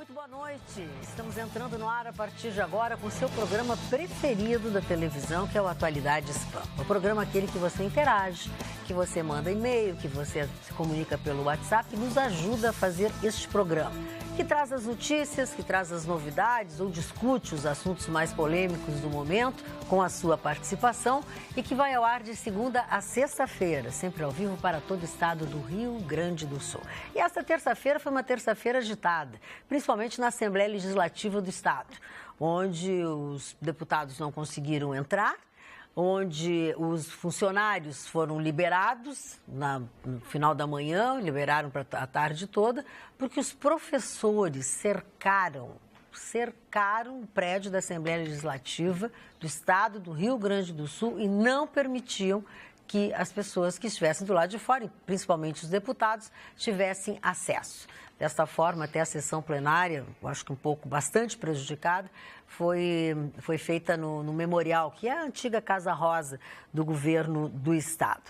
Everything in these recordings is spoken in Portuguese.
muito boa noite. Estamos entrando no ar a partir de agora com o seu programa preferido da televisão, que é o Atualidade Spam. O programa aquele que você interage, que você manda e-mail, que você se comunica pelo WhatsApp e nos ajuda a fazer este programa, que traz as notícias, que traz as novidades ou discute os assuntos mais polêmicos do momento com a sua participação e que vai ao ar de segunda a sexta-feira, sempre ao vivo para todo o estado do Rio Grande do Sul. E esta terça-feira foi uma terça-feira agitada, principalmente na Assembleia Legislativa do Estado, onde os deputados não conseguiram entrar, onde os funcionários foram liberados no final da manhã, liberaram para a tarde toda, porque os professores cercaram o prédio da Assembleia Legislativa do Estado do Rio Grande do Sul e não permitiam que as pessoas que estivessem do lado de fora, principalmente os deputados, tivessem acesso. Desta forma, até a sessão plenária, eu acho que bastante prejudicada, foi feita no Memorial, que é a antiga Casa Rosa do governo do Estado.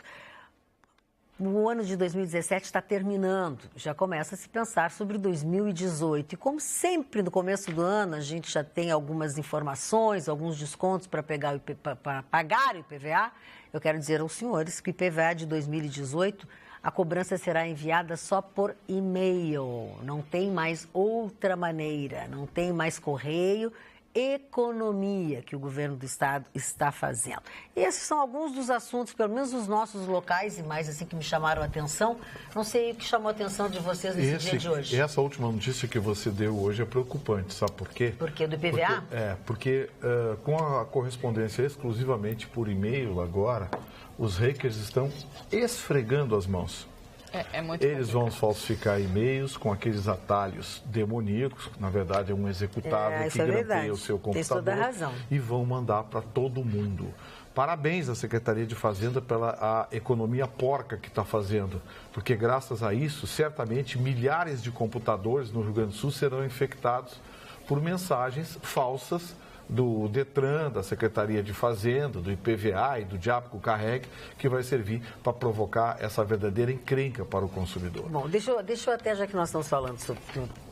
O ano de 2017 está terminando, já começa a se pensar sobre 2018. E como sempre no começo do ano a gente já tem algumas informações, alguns descontos para pagar o IPVA, eu quero dizer aos senhores que o IPVA de 2018, a cobrança será enviada só por e-mail, não tem mais outra maneira, não tem mais correio, economia que o governo do estado está fazendo. E esses são alguns dos assuntos, pelo menos os nossos locais e mais assim que me chamaram a atenção. Não sei o que chamou a atenção de vocês nesse dia de hoje. Essa última notícia que você deu hoje é preocupante, sabe por quê? Por quê? Do IPVA? Porque com a correspondência exclusivamente por e-mail agora, os hackers estão esfregando as mãos. Eles vão falsificar e-mails com aqueles atalhos demoníacos, que na verdade é um executável que grampeia o seu computador, tem toda a razão, e vão mandar para todo mundo. Parabéns à Secretaria de Fazenda pela a economia porca que está fazendo, porque graças a isso, certamente, milhares de computadores no Rio Grande do Sul serão infectados por mensagens falsas do Detran, da Secretaria de Fazenda, do IPVA e do diabo que o carregue, que vai servir para provocar essa verdadeira encrenca para o consumidor. Bom, deixa eu até, já que nós estamos falando sobre...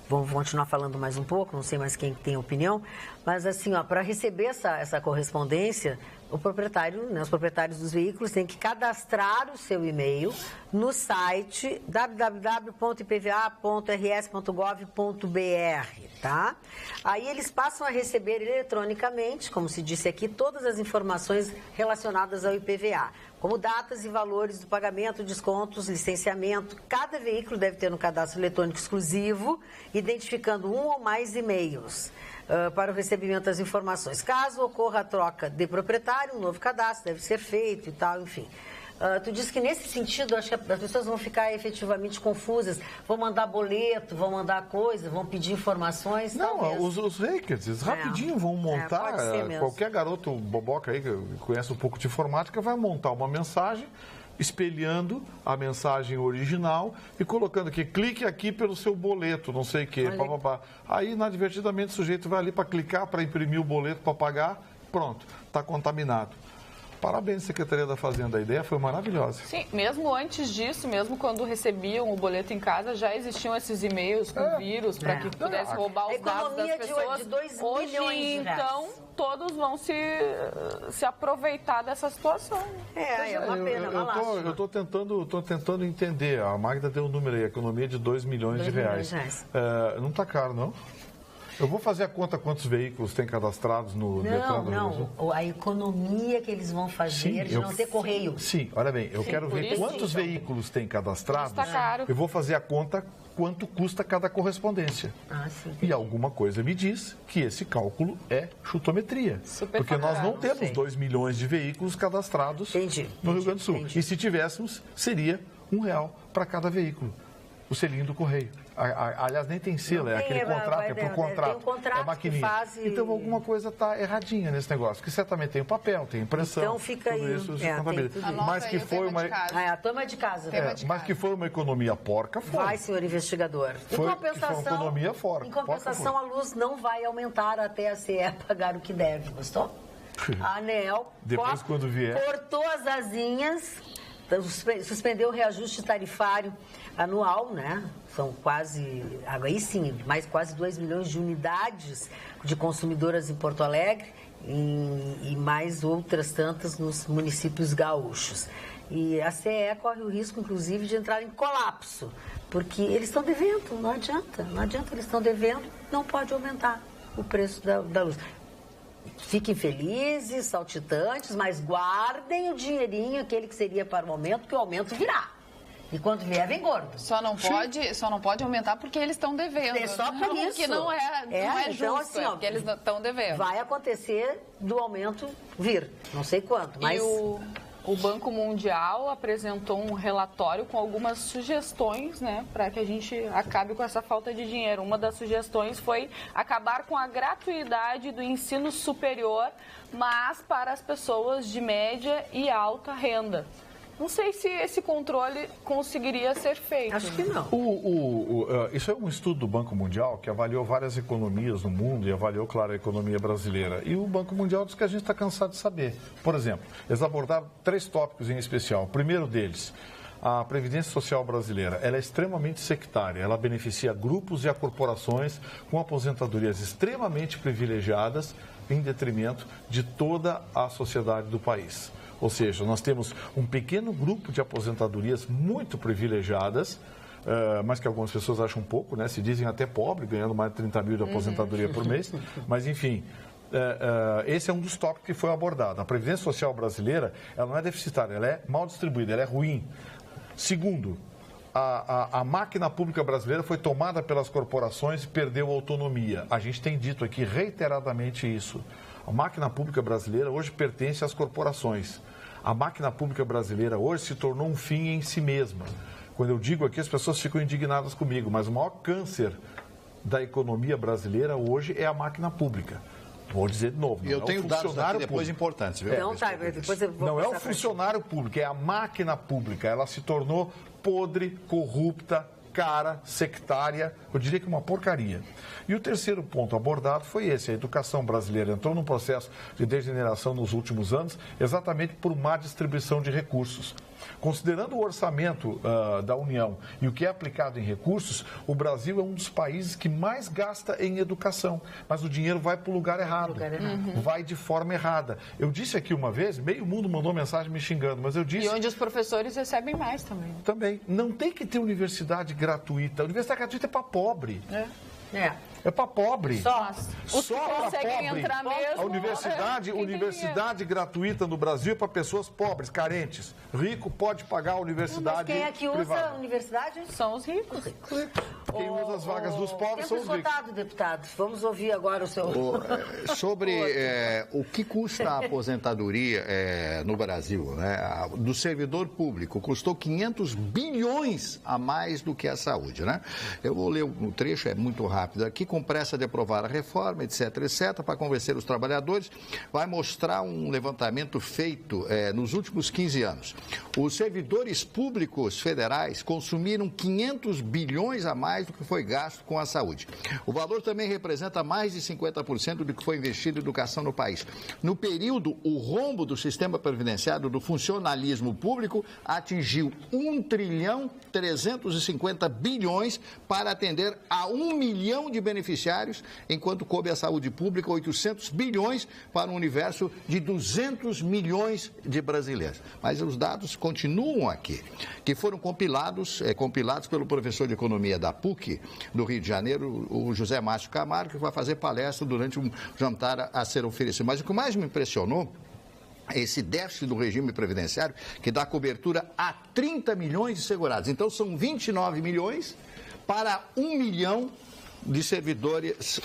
Vamos continuar falando mais um pouco, não sei mais quem tem opinião, mas assim, para receber essa correspondência, o proprietário, os proprietários dos veículos têm que cadastrar o seu e-mail no site www.ipva.rs.gov.br, tá? Aí eles passam a receber eletronicamente, como se disse aqui, todas as informações relacionadas ao IPVA, como datas e valores do pagamento, descontos, licenciamento. Cada veículo deve ter um cadastro eletrônico exclusivo, identificando um ou mais e-mails para o recebimento das informações. Caso ocorra a troca de proprietário, um novo cadastro deve ser feito e tal, enfim. Tu disse que nesse sentido, acho que as pessoas vão ficar efetivamente confusas, vão mandar boleto, vão mandar coisa, vão pedir informações. Não, os hackers, eles rapidinho vão montar, qualquer garoto boboca aí que conhece um pouco de informática vai montar uma mensagem, espelhando a mensagem original e colocando aqui, clique aqui pelo seu boleto, não sei o quê, papapá. Aí, inadvertidamente, o sujeito vai ali para clicar, para imprimir o boleto, para pagar, pronto, está contaminado. Parabéns, Secretaria da Fazenda, a ideia foi maravilhosa. Sim, mesmo antes disso, mesmo quando recebiam o boleto em casa, já existiam esses e-mails com vírus para que pudesse roubar os dados das pessoas. De 2 Hoje, milhões de então, todos vão se aproveitar dessa situação. É uma pena, eu estou tentando entender. A Magda deu um número aí, a economia de 2 milhões de reais. Não está caro, não? Eu vou fazer a conta quantos veículos tem cadastrados no Detran do Rio Grande do Sul. A economia que eles vão fazer de não ter correio. Sim, olha bem, eu quero ver quantos veículos tem cadastrados. Está caro. Eu vou fazer a conta quanto custa cada correspondência. E alguma coisa me diz que esse cálculo é chutometria. Porque nós não temos 2 milhões de veículos cadastrados no Rio Grande do Sul. E se tivéssemos, seria R$1 para cada veículo. O selinho do correio. Aliás, nem tem selo, é aquele contrato, é por contrato. Tem um contrato é maquininha. Então, alguma coisa está erradinha nesse negócio, que certamente tem o papel, tem impressão. Então, fica tudo aí. Isso se contabiliza. Mas que foi uma... a toma de casa. Mas que foi uma economia porca, foi. Vai, senhor investigador. Foi uma economia em compensação, a luz não vai aumentar até a CE pagar o que deve, gostou? A ANEEL depois, quando vier, cortou as asinhas suspendeu o reajuste tarifário anual, né? São quase, aí sim, mais quase 2 milhões de unidades de consumidoras em Porto Alegre e mais outras tantas nos municípios gaúchos. E a CE corre o risco, inclusive, de entrar em colapso, porque eles estão devendo, não adianta, eles estão devendo, não pode aumentar o preço da luz. Fiquem felizes, saltitantes, mas guardem o dinheirinho, aquele que seria para o aumento, que o aumento virá. E quando vier, vem gordo. Só não pode aumentar porque eles estão devendo. É só por isso. Que não é justo, então, assim, porque eles estão devendo. Vai acontecer do aumento vir, não sei quanto, mas... O Banco Mundial apresentou um relatório com algumas sugestões, né, para que a gente acabe com essa falta de dinheiro. Uma das sugestões foi acabar com a gratuidade do ensino superior, mas para as pessoas de média e alta renda. Não sei se esse controle conseguiria ser feito. Acho que não. Isso é um estudo do Banco Mundial que avaliou várias economias no mundo e avaliou, claro, a economia brasileira. E o Banco Mundial diz que a gente está cansado de saber. Por exemplo, eles abordaram 3 tópicos em especial. O primeiro deles, a Previdência Social brasileira, ela é extremamente sectária. Ela beneficia grupos e a corporações com aposentadorias extremamente privilegiadas em detrimento de toda a sociedade do país. Ou seja, nós temos um pequeno grupo de aposentadorias muito privilegiadas, mas que algumas pessoas acham pouco, né? Se dizem até pobre, ganhando mais de 30 mil de aposentadoria por mês. Mas, enfim, esse é um dos tópicos que foi abordado. A Previdência Social brasileira, ela não é deficitária, ela é mal distribuída, ela é ruim. Segundo, a máquina pública brasileira foi tomada pelas corporações e perdeu a autonomia. A gente tem dito aqui reiteradamente isso. A máquina pública brasileira hoje pertence às corporações. A máquina pública brasileira hoje se tornou um fim em si mesma. Quando eu digo aqui, as pessoas ficam indignadas comigo, mas o maior câncer da economia brasileira hoje é a máquina pública. Vou dizer de novo. Eu tenho dados aqui depois importantes, viu? Não, tá, depois eu vou não é o funcionário público, é a máquina pública. Ela se tornou podre, corrupta, cara, sectária, eu diria que uma porcaria. E o terceiro ponto abordado foi esse: a educação brasileira entrou num processo de degeneração nos últimos anos, exatamente por má distribuição de recursos. Considerando o orçamento da União e o que é aplicado em recursos, o Brasil é um dos países que mais gasta em educação, mas o dinheiro vai para o lugar errado, vai de forma errada. Eu disse aqui uma vez, meio mundo mandou mensagem me xingando, mas eu disse... E onde os professores recebem mais também. Também. Não tem que ter universidade gratuita. A universidade gratuita é para pobre. É para pobre. Só para pobre. Entrar mesmo, a universidade gratuita no Brasil é para pessoas pobres, carentes. Rico pode pagar a universidade. Mas quem é que usa privada. a universidade? São os ricos. Quem usa as vagas dos pobres são os ricos. Votado, deputado. Vamos ouvir agora o seu... Sobre o que custa a aposentadoria no Brasil, né? Do servidor público, custou 500 bilhões a mais do que a saúde, né? Eu vou ler o trecho, é muito rápido aqui. Com pressa de aprovar a reforma, etc., para convencer os trabalhadores, vai mostrar um levantamento feito nos últimos 15 anos. Os servidores públicos federais consumiram 500 bilhões a mais do que foi gasto com a saúde. O valor também representa mais de 50% do que foi investido em educação no país. No período, o rombo do sistema previdenciário do funcionalismo público atingiu 1,350 bilhões para atender a 1 milhão de beneficiários, enquanto coube à saúde pública 800 bilhões para um universo de 200 milhões de brasileiros. Mas os dados continuam aqui, que foram compilados pelo professor de economia da PUC, do Rio de Janeiro, o José Márcio Camargo, que vai fazer palestra durante um jantar a ser oferecido. Mas o que mais me impressionou é esse déficit do regime previdenciário, que dá cobertura a 30 milhões de segurados. Então, são 29 milhões para 1 milhão de servidores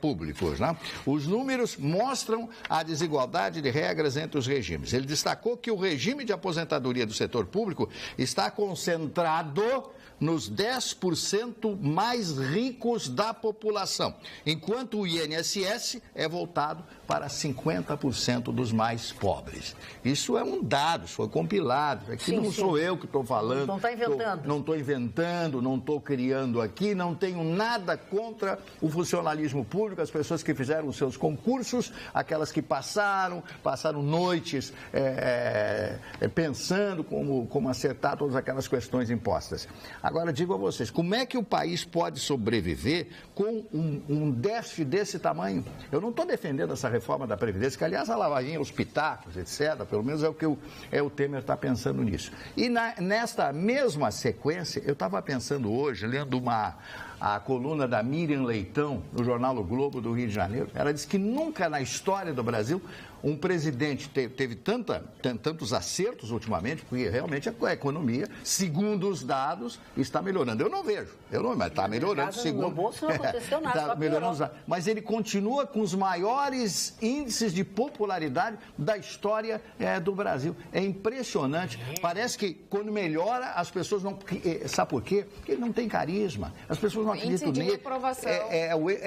públicos, né? Os números mostram a desigualdade de regras entre os regimes. Ele destacou que o regime de aposentadoria do setor público está concentrado nos 10% mais ricos da população, enquanto o INSS é voltado para 50% dos mais pobres. Isso é um dado, isso foi compilado. Aqui não sou eu que estou falando. Não está inventando. Não estou inventando, não estou criando aqui, não tenho nada contra o funcionalismo público, as pessoas que fizeram os seus concursos, aquelas que passaram noites pensando como acertar todas aquelas questões impostas. Agora, digo a vocês, como é que o país pode sobreviver com um déficit desse tamanho? Eu não estou defendendo essa reforma da Previdência, que, aliás, a lavadinha, os pitacos, etc., pelo menos é o que o Temer está pensando nisso. E nesta mesma sequência, eu estava pensando hoje, lendo a coluna da Miriam Leitão, no jornal O Globo do Rio de Janeiro. Ela disse que nunca na história do Brasil um presidente teve tantos acertos ultimamente, porque realmente a economia, segundo os dados, está melhorando. Eu não vejo, mas está melhorando. No bolso não aconteceu nada. Está melhorando, mas ele continua com os maiores índices de popularidade da história do Brasil. É impressionante. Parece que quando melhora, as pessoas não... Sabe por quê? Porque ele não tem carisma. As pessoas não acreditam nele.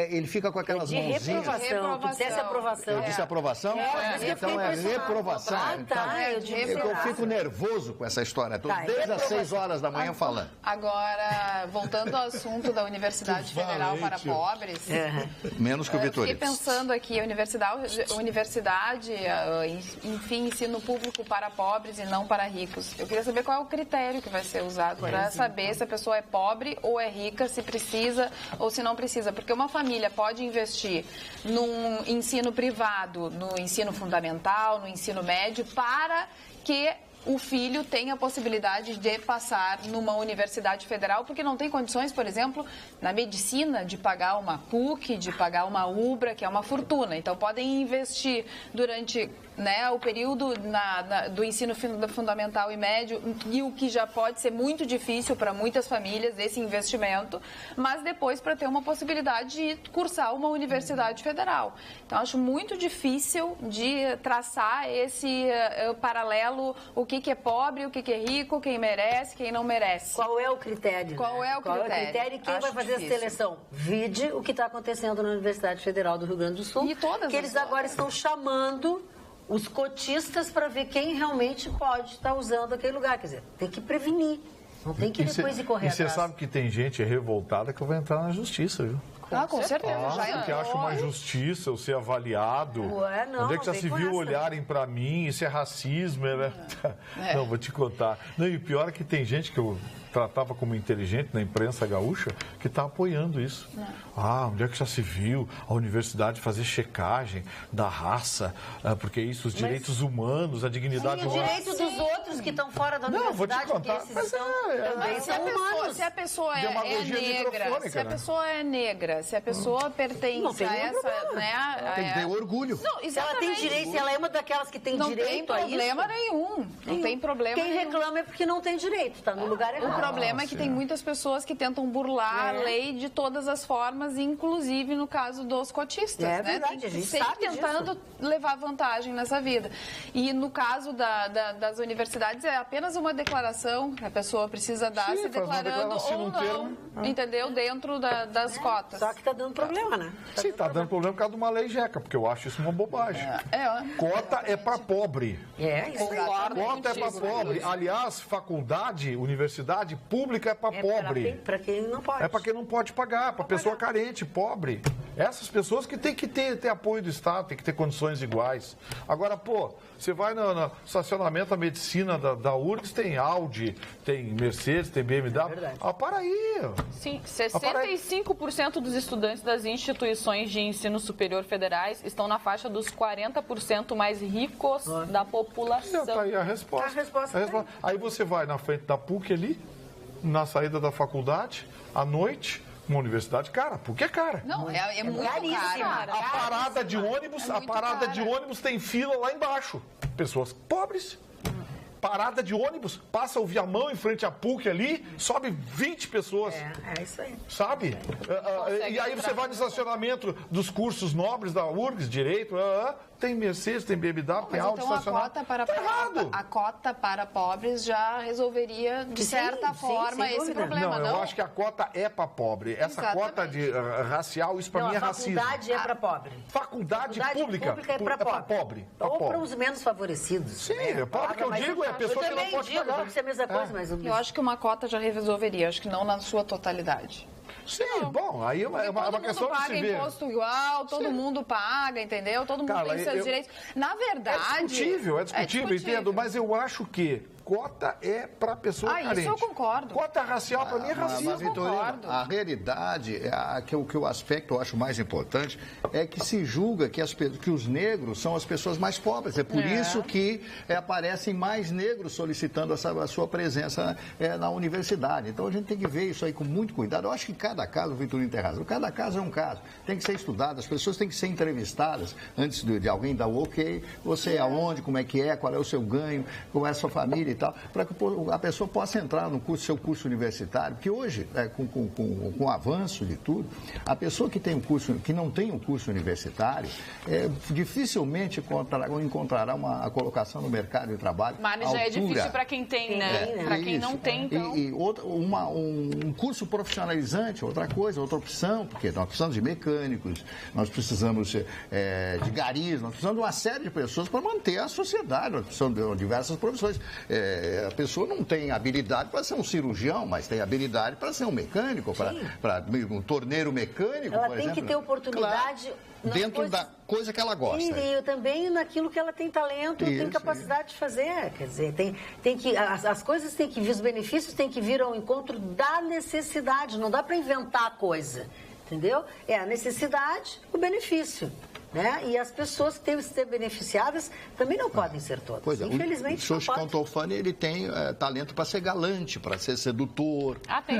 Ele fica com aquelas mãozinhas. Reprovação. Eu disse aprovação? Então é reprovação. Eu fico nervoso com essa história. Estou desde as 6 horas da manhã falando. Agora, voltando ao assunto da Universidade Federal para Pobres... Menos que o Vitorino. Fiquei pensando aqui, a universidade, enfim, ensino público para pobres e não para ricos. Eu queria saber qual é o critério que vai ser usado para saber se a pessoa é pobre ou é rica, se precisa ou se não precisa. Porque uma família pode investir num ensino privado, no ensino fundamental, no ensino médio, para que o filho tem a possibilidade de passar numa universidade federal, porque não tem condições, por exemplo, na medicina, de pagar uma PUC, de pagar uma UBRA, que é uma fortuna. Então, podem investir durante o período do ensino fundamental e médio, e o que já pode ser muito difícil para muitas famílias, esse investimento, mas depois para ter uma possibilidade de cursar uma universidade federal. Então, acho muito difícil de traçar esse paralelo, o que é pobre, o que é rico, quem merece, quem não merece. Qual é o critério? Qual é o critério e quem vai fazer essa seleção? Vide o que está acontecendo na Universidade Federal do Rio Grande do Sul, e todas que eles agora estão chamando os cotistas para ver quem realmente pode estar usando aquele lugar. Quer dizer, tem que prevenir, não tem que depois ir correr atrás. E você sabe que tem gente revoltada que vai entrar na justiça, viu? Com certeza. Já que acha uma injustiça eu ser avaliado. Onde é que já se viu olharem para mim? Isso é racismo, né? Não, vou te contar. Não, e o pior é que tem gente que eu tratava como inteligente na imprensa gaúcha que está apoiando isso. Onde é que já se viu a universidade fazer checagem da raça? Porque isso, os direitos humanos, a dignidade humana. O direito dos outros que estão fora da universidade, vou te contar, porque esses também são humanos. Se a pessoa é negra, se a pessoa pertence a essa... Tem que ter orgulho. Se ela tem direito, se ela é uma daquelas que tem direito a isso... Não tem problema nenhum. Não tem problema nenhum. Quem reclama é porque não tem direito, está no lugar errado. O problema é que tem muitas pessoas que tentam burlar a lei de todas as formas, inclusive no caso dos cotistas. É verdade, a gente sempre tentando levar vantagem nessa vida. E no caso das universidades é apenas uma declaração que a pessoa precisa dar, se declarando ou não, entendeu? Dentro das cotas. Só que está dando problema, né? Sim, está dando problema por causa de uma lei jeca, porque eu acho isso uma bobagem. Cota é para pobre. Cota é para pobre. Aliás, faculdade, universidade pública é para pobre. Para quem não pode. É para quem não pode pagar, para pessoa carente, pobre. Essas pessoas que tem que ter apoio do Estado, tem que ter condições iguais. Agora, você vai no estacionamento da medicina da URGS, tem Audi, tem Mercedes, tem BMW. Para aí. Sim, 65% dos estudantes das instituições de ensino superior federais estão na faixa dos 40% mais ricos da população. Está aí a resposta. Aí você vai na frente da PUC ali, na saída da faculdade, à noite, uma universidade cara, porque é cara. Não, é muito cara. A parada de ônibus tem fila lá embaixo. Pessoas pobres. Parada de ônibus, passa o Viamão em frente à PUC ali, sobe 20 pessoas. É isso aí. Sabe? E aí você vai no estacionamento dos cursos nobres da URGS, Direito, tem Mercedes, tem BMW, tem auto estacionado. A cota para pobres já resolveria, de certa forma, esse problema, não? Eu acho que a cota é para pobre. Essa cota de racial, isso para mim é racismo. A faculdade é para pobre. Faculdade pública é para pobre. Ou para os menos favorecidos. Sim, o que eu digo é a pessoa que não pode pagar. Pode ser a mesma coisa, mas eu acho que uma cota já resolveria, acho que não na sua totalidade. Sim, bom, aí é uma questão de se ver. Todo mundo paga imposto igual, todo mundo paga, entendeu? Todo mundo tem seus direitos. Na verdade... É discutível, entendo, mas eu acho que cota é para pessoa carente. Isso eu concordo. Cota racial para mim é racismo. Mas, Vitorino, a realidade, que o aspecto eu acho mais importante, é que se julga que os negros são as pessoas mais pobres. É por isso que aparecem mais negros solicitando a sua presença na universidade. Então a gente tem que ver isso aí com muito cuidado. Eu acho que cada caso, o Vitorino tem razão, cada caso é um caso. Tem que ser estudado, as pessoas têm que ser entrevistadas antes de alguém dar o ok. Você é aonde, como é que é, qual é o seu ganho, como é a sua família e tal, para que a pessoa possa entrar no seu curso universitário, porque hoje, com o avanço de tudo, a pessoa que não tem um curso universitário, dificilmente encontrará uma colocação no mercado de trabalho. Mas já é difícil para quem tem, né? Para quem não tem, então... Um curso profissionalizante, outra coisa, outra opção, porque nós precisamos de mecânicos, nós precisamos de garis, nós precisamos de uma série de pessoas para manter a sociedade, nós precisamos de diversas profissões. A pessoa não tem habilidade para ser um cirurgião, mas tem habilidade para ser um mecânico, para um torneiro mecânico, ela por exemplo. Ela tem que ter oportunidade... Claro, dentro da coisa que ela gosta. E também naquilo que ela tem talento e tem capacidade de fazer. Quer dizer, as coisas têm que vir, os benefícios têm que vir ao encontro da necessidade, não dá para inventar a coisa, entendeu? É a necessidade, o benefício. Né? E as pessoas que têm que ser beneficiadas também não podem ser todas. Pois é, infelizmente, o senhor Scontolfani, ele tem talento para ser galante, para ser sedutor. Tem.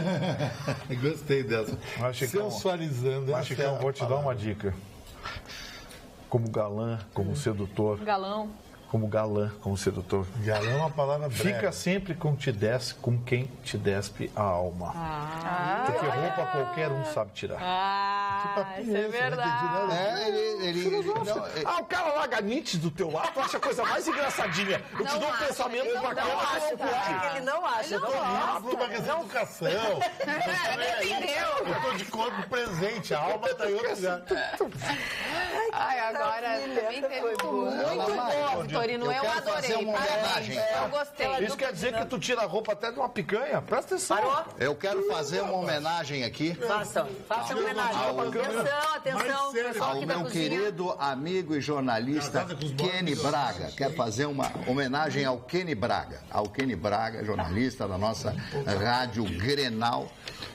Gostei dessa. Sensualizando. Acho que eu vou te dar uma dica. Como galã, como sedutor. Galão. Como galã, como sedutor. Galã é uma palavra breve. Fica sempre com quem te despe a alma. Porque roupa qualquer um sabe tirar. Isso é verdade. O cara larga Nietzsche do teu lado, tu acha a coisa mais engraçadinha. Eu te dou um pensamento bacana. Ele não acha. Eu tô uma questão de educação. Eu tô de corpo presente, a alma tá em outro lugar. Agora também teve muito bom, Vitorino. Eu adorei. Eu gostei. Isso quer dizer que tu tira a roupa até de uma picanha? Presta atenção. Eu quero fazer uma homenagem aqui. Faça uma homenagem. Atenção. Ao meu querido amigo e jornalista Kenny Braga. Quero fazer uma homenagem ao Kenny Braga. Ao Kenny Braga, jornalista da nossa Rádio Grenal,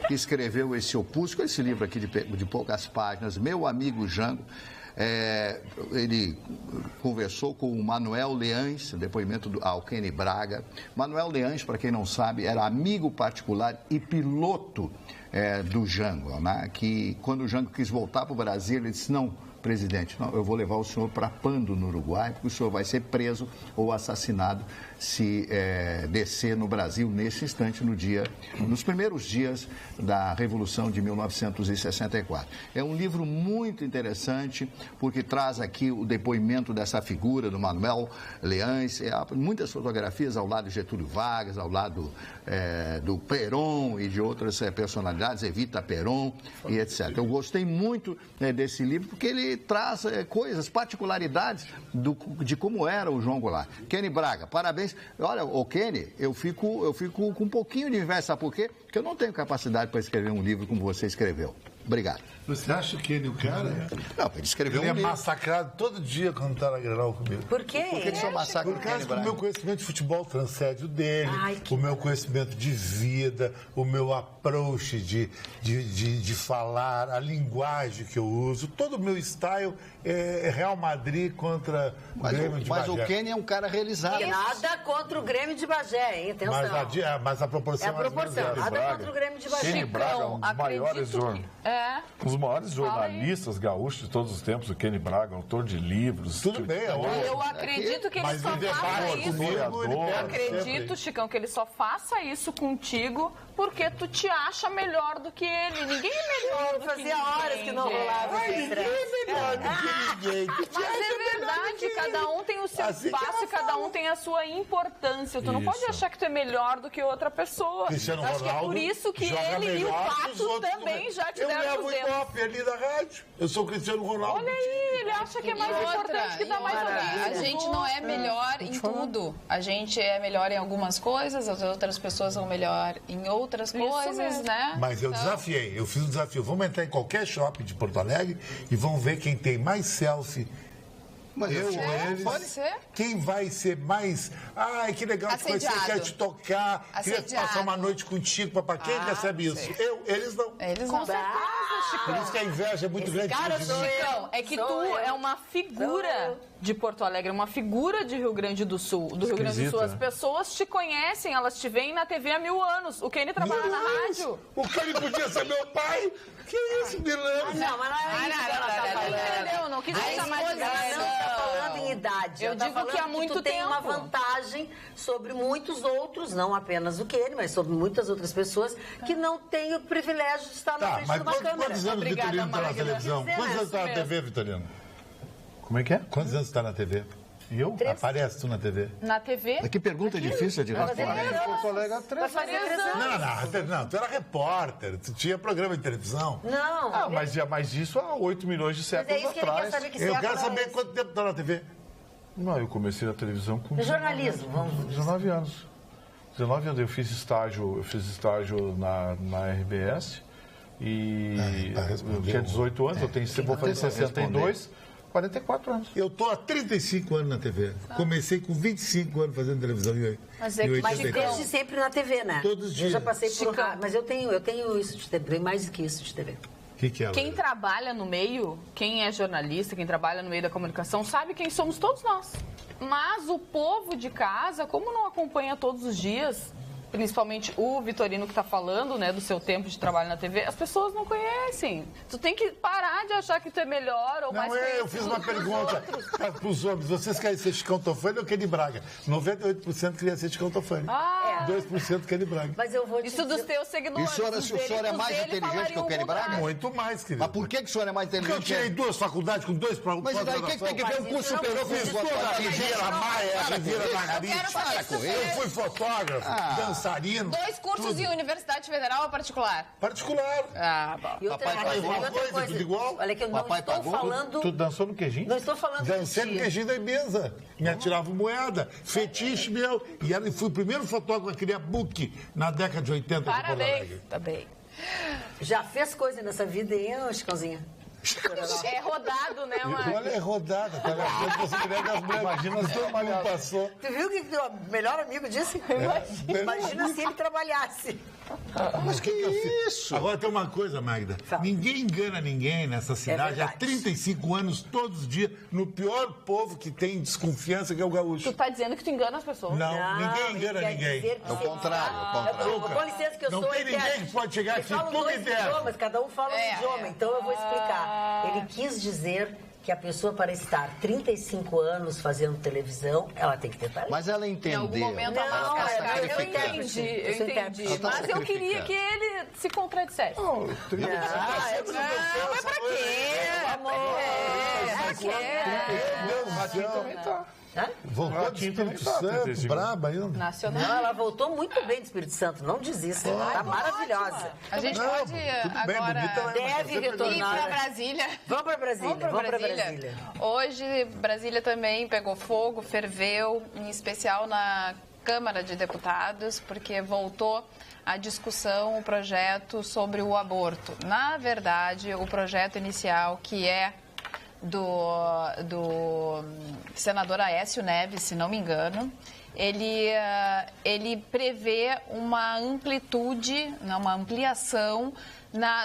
que escreveu esse opúsculo, esse livro aqui de poucas páginas, Meu Amigo Jango. Ele conversou com o Manuel Leães, depoimento ao Kenny Braga. Manuel Leães, para quem não sabe, era amigo particular e piloto do Jango, né? Que quando o Jango quis voltar para o Brasil, ele disse: não, presidente, não, eu vou levar o senhor para Pando, no Uruguai, porque o senhor vai ser preso ou assassinado se descer no Brasil nesse instante, nos primeiros dias da Revolução de 1964. É um livro muito interessante, porque traz aqui o depoimento dessa figura do Manuel Leães, muitas fotografias ao lado de Getúlio Vargas, ao lado do Perón e de outras personalidades, Evita Perón e etc. Eu gostei muito desse livro, porque ele traz coisas, particularidades de como era o João Goulart. Kenny Braga, parabéns. Olha, o Kenny, eu fico com um pouquinho de inveja, sabe por quê? Porque eu não tenho capacidade para escrever um livro como você escreveu. Obrigado. Você acha que ele, o cara... Não, ele escreveu um livro. Ele é massacrado todo dia quando está na Grenal comigo. Por quê? Por que ele só massacra? Por causa que o meu conhecimento de futebol transcende o dele, o meu conhecimento de vida, o meu approach de falar, a linguagem que eu uso, todo o meu style é Real Madrid contra o Grêmio de Bagé. Mas o Kenny é um cara realizado. E nada contra o Grêmio de Bagé, hein? Atenção. Mas a proporção é a proporção. Nada contra o Grêmio de Bagé. Kenny Braga, um dos maiores jornalistas gaúchos de todos os tempos, o Kenny Braga, autor de livros. Tudo bem, eu acredito que ele só faça isso. Eu acredito, Chicão, que ele só faça isso contigo porque tu te acha melhor do que ele. Ninguém é melhor do que ninguém. Fazia horas que não rolava. Ninguém é melhor do que ninguém. Mas é verdade, cada um tem o seu espaço e cada um tem a sua importância. Tu não pode achar que tu é melhor do que outra pessoa. Cristiano Acho que é por isso que ele e o Pato também já te deram os dedos. Eu levo Ibope ali da rádio. Eu sou o Cristiano Ronaldo. Olha aí, ele acha que é mais importante que dar mais audiência. A gente não é melhor em tudo. A gente é melhor em algumas coisas, as outras pessoas são melhor em outras coisas, né? Mas eu desafiei, eu fiz um desafio. Vamos entrar em qualquer shopping de Porto Alegre e vamos ver quem tem mais selfie. Mas eles. Pode ser. Quem vai ser mais... Ai, que legal que você quer te tocar, queria passar uma noite contigo, papai. Quem recebe isso? Eles não. Eles não. Por isso que a inveja é muito grande. Chicão, é que tu é uma figura de Porto Alegre, uma figura de Rio Grande do Sul. Do Rio Grande do Sul. As pessoas te conhecem, elas te veem na TV há 1000 anos. O Kenny trabalha na rádio. O Kenny podia ser meu pai. Que isso, Milano? Não, mas não é isso que ela tá falando. Entendeu? Não quis chamar de Ela não tá falando em idade. Eu digo que há muito tempo. Tu tem uma vantagem sobre muitos outros, não apenas o Kenny, mas sobre muitas outras pessoas que não têm o privilégio de estar na frente de uma câmera. Quantos anos Vitorino está na televisão? Quantos anos está na TV, Vitorino? Como é que é? Quantos anos está na TV? E eu? Aparece tu na TV? Na TV? Que pergunta difícil de responder. Não, tu era repórter, tu tinha programa de televisão. Não. Mas isso há 8 milhões de séculos atrás. Eu quero saber quanto tempo tá na TV. Não, eu comecei na televisão com... Jornalismo, vamos 19 anos. 19 anos eu fiz estágio na RBS e eu tinha 18 anos, vou fazer 62, 44 anos. Eu tô há 35 anos na TV. Comecei com 25 anos fazendo televisão Mas desde sempre na TV, né? Todos os dias. Eu já passei por... Mas eu tenho isso de TV, mais do que isso de TV. Quem trabalha no meio, quem é jornalista, quem trabalha no meio da comunicação, sabe quem somos todos nós. Mas o povo de casa, como não acompanha todos os dias, principalmente o Vitorino que está falando, né, do seu tempo de trabalho na TV, as pessoas não conhecem. Tu tem que parar de achar que tu é melhor ou mais conhecido. Eu fiz uma pergunta para os homens. Vocês querem ser Chicão Tofani ou Kenny Braga? 98% queria ser Chicão Tofani. 2% Kenny Braga. Mas eu vou te Isso dos teus seguidores. E o senhor é mais inteligente que o Kenny Braga? Muito mais, querido. Mas por que o senhor é mais inteligente? Porque eu tirei 2 faculdades com 2 Mas daí o que tem que ver um curso superior? Eu fiz toda a Riviera Maia, a Riviera Margarita. Eu fui fotógrafo, dançarino. 2 cursos em Universidade Federal ou particular? Particular. Bom. E outra coisa, tudo igual. Olha que eu não estou falando... Tu dançou no queijinho? Não estou falando Dancei no queijinho da mesa. Me atirava moeda. Fetiche meu. E fui o primeiro fotógrafo a criar book na década de 80 de Porto Alegre. Tá bem. Já fez coisa nessa vida, hein, Chicãozinho? É rodado, né, Mário? Olha, é rodada. Imagina se todo mundo passou. Tu viu o que o melhor amigo disse? Imagina se ele trabalhasse. Mas que eu fiz? Isso. Agora tem uma coisa, Magda. Ninguém engana ninguém nessa cidade há 35 anos, todos os dias, no pior povo que tem desconfiança, que é o gaúcho. Tu tá dizendo que tu engana as pessoas? Não, ninguém engana ninguém. É o contrário. Com licença que eu não sou tem ninguém que pode chegar aqui, tudo ideia. Mas cada um fala um idioma, então eu vou explicar. Ele quis dizer que a pessoa, para estar 35 anos fazendo televisão, ela tem que ter talento. Mas ela entendeu. Em algum momento a máscara eu entendi. Mas eu queria que ele se contradissesse. Mas pra quê? Amor. Voltou do Espírito Santo, braba ainda. Nacional. Não, ela voltou muito bem do Espírito Santo, não desista. Tá maravilhosa. A gente pode agora deve retornar. Ir para Brasília. Vamos para Brasília. Hoje, Brasília também pegou fogo, ferveu, em especial na Câmara de Deputados, porque voltou a discussão, o projeto sobre o aborto. Na verdade, o projeto inicial, que é do senador Aécio Neves, se não me engano, ele prevê uma amplitude, uma ampliação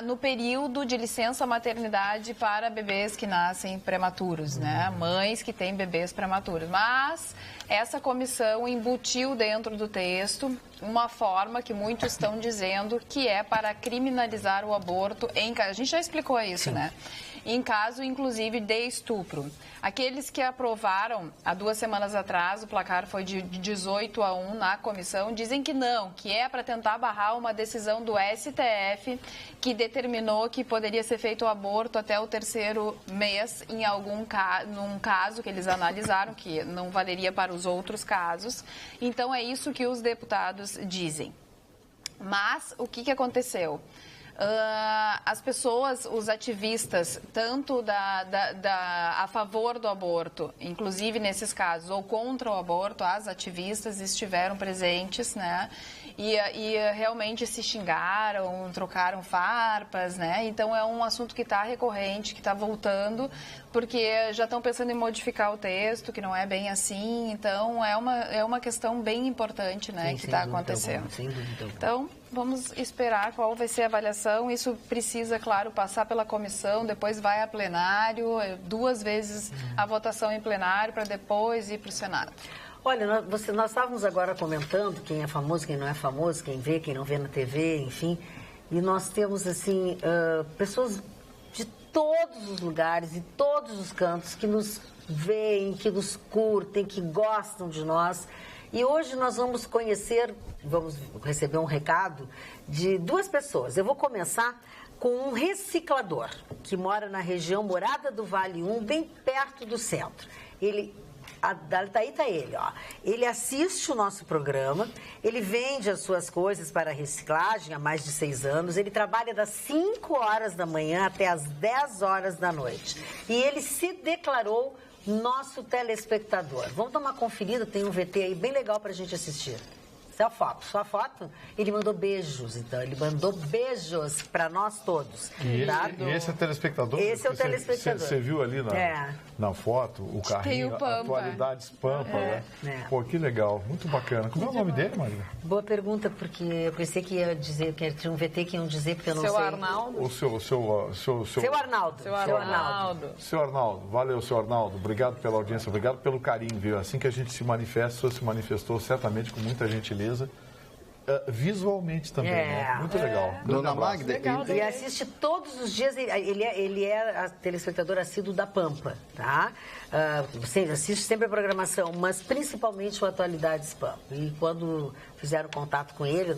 no período de licença maternidade para bebês que nascem prematuros, né? Mães que têm bebês prematuros. Mas essa comissão embutiu dentro do texto uma forma que muitos estão dizendo que é para criminalizar o aborto em caso. A gente já explicou isso, né? Em caso, inclusive, de estupro. Aqueles que aprovaram, há 2 semanas atrás, o placar foi de 18-1 na comissão, dizem que não, que é para tentar barrar uma decisão do STF que determinou que poderia ser feito o aborto até o 3º mês num caso que eles analisaram, que não valeria para os outros casos. Então, é isso que os deputados dizem. Mas, o que aconteceu? As pessoas, os ativistas, tanto a favor do aborto, inclusive nesses casos, ou contra o aborto, as ativistas estiveram presentes, né? E realmente se xingaram, trocaram farpas, né? Então é um assunto que está recorrente, que está voltando, porque já estão pensando em modificar o texto, que não é bem assim. Então é uma questão bem importante, né, que está acontecendo. Sem dúvida alguma. Então, vamos esperar qual vai ser a avaliação. Isso precisa, claro, passar pela comissão, depois vai a plenário, 2 vezes a votação em plenário para depois ir para o Senado. Olha, nós estávamos agora comentando quem é famoso, quem não é famoso, quem vê, quem não vê na TV, enfim. E nós temos, assim, pessoas de todos os lugares e todos os cantos que nos veem, que nos curtem, que gostam de nós. E hoje nós vamos receber um recado de 2 pessoas. Eu vou começar com um reciclador que mora na região Morada do Vale 1, bem perto do centro. Tá ele, ó. Ele assiste o nosso programa, ele vende as suas coisas para reciclagem há mais de 6 anos, ele trabalha das 5 horas da manhã até as 10 horas da noite. E ele se declarou nosso telespectador. Vamos dar uma conferida, tem um VT aí bem legal para a gente assistir. Sua foto, ele mandou beijos, então, ele mandou beijos para nós todos. E esse é o telespectador? Esse é o telespectador. Você viu ali na foto, o carrinho, Atualidades Pampa, né? Pô, que legal, muito bacana. Como é o nome dele, Maria? Boa pergunta, porque eu pensei que ia dizer, que tinha um VT que iam dizer, porque eu não sei. Seu Arnaldo? Seu Arnaldo. Seu Arnaldo, valeu, seu Arnaldo. Obrigado pela audiência, obrigado pelo carinho, viu? Assim que a gente se manifesta, o senhor se manifestou certamente com muita gentileza. Visualmente também, né? Muito legal. Dona Magda, ele assiste todos os dias, ele é a telespectadora assíduo da Pampa, tá? Assiste sempre a programação, mas principalmente o Atualidades Pampa. E quando fizeram contato com ele,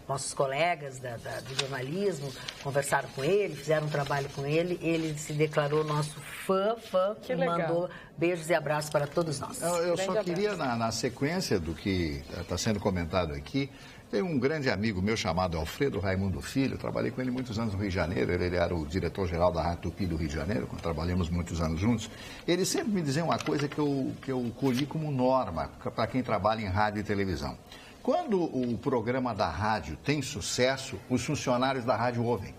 nossos colegas do jornalismo conversaram com ele, fizeram um trabalho com ele, ele se declarou nosso fã, que mandou beijos e abraços para todos nós. Eu só queria, na sequência do que está sendo comentado aqui, tem um grande amigo meu chamado Alfredo Raimundo Filho, trabalhei com ele muitos anos no Rio de Janeiro, ele era o diretor-geral da Rádio Tupi do Rio de Janeiro, quando trabalhamos muitos anos juntos. Ele sempre me dizia uma coisa que eu colhi como norma para quem trabalha em rádio e televisão. Quando o programa da rádio tem sucesso, os funcionários da rádio ouvem.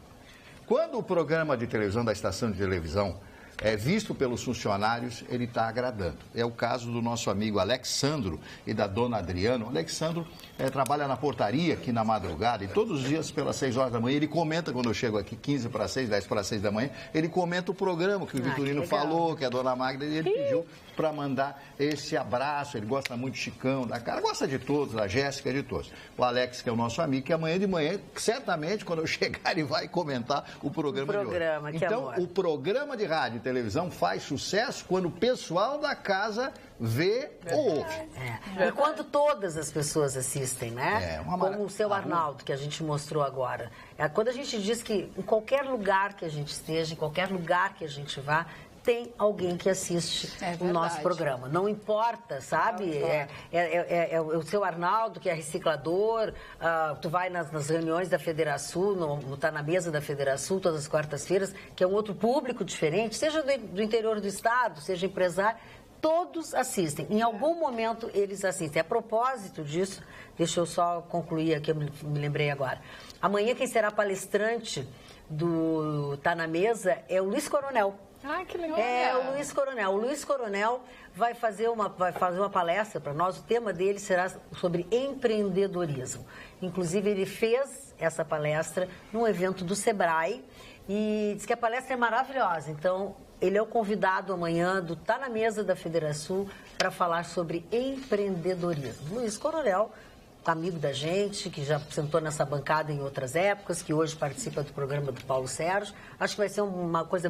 Quando o programa de televisão da estação de televisão é visto pelos funcionários, ele está agradando. É o caso do nosso amigo Alexandro e da dona Adriana. O Alexandro trabalha na portaria aqui na madrugada e todos os dias pelas 6 horas da manhã ele comenta, quando eu chego aqui 15 para 6, 10 para 6 da manhã, ele comenta o programa que o Vitorino falou, que a dona Magda, e ele pediu para mandar esse abraço. Ele gosta muito do Chicão, da cara, gosta de todos, da Jéssica, de todos. O Alex, que é o nosso amigo, que amanhã de manhã, certamente, quando eu chegar, ele vai comentar o programa de hoje. Então, o programa de rádio e televisão faz sucesso quando o pessoal da casa vê ou ouve. E quando todas as pessoas assistem, né? Como o seu Arnaldo, que a gente mostrou agora. Quando a gente diz que em qualquer lugar que a gente esteja, em qualquer lugar que a gente vá, tem alguém que assiste o nosso programa. Não importa, sabe? É o seu Arnaldo, que é reciclador, tu vai nas reuniões da Federação, tá na mesa da Federação todas as quartas-feiras, que é um outro público diferente, seja do interior do estado, seja empresário, todos assistem. Em algum momento eles assistem. A propósito disso, deixa eu só concluir aqui, eu me lembrei agora. Amanhã quem será palestrante do Tá na Mesa é o Luiz Coronel. Ah, que legal. O Luiz Coronel. O Luiz Coronel vai fazer uma palestra para nós. O tema dele será sobre empreendedorismo. Inclusive, ele fez essa palestra num evento do Sebrae e diz que a palestra é maravilhosa. Então, ele é o convidado amanhã do Tá na Mesa da Federação para falar sobre empreendedorismo. Luiz Coronel, amigo da gente, que já sentou nessa bancada em outras épocas, que hoje participa do programa do Paulo Sérgio. Acho que vai ser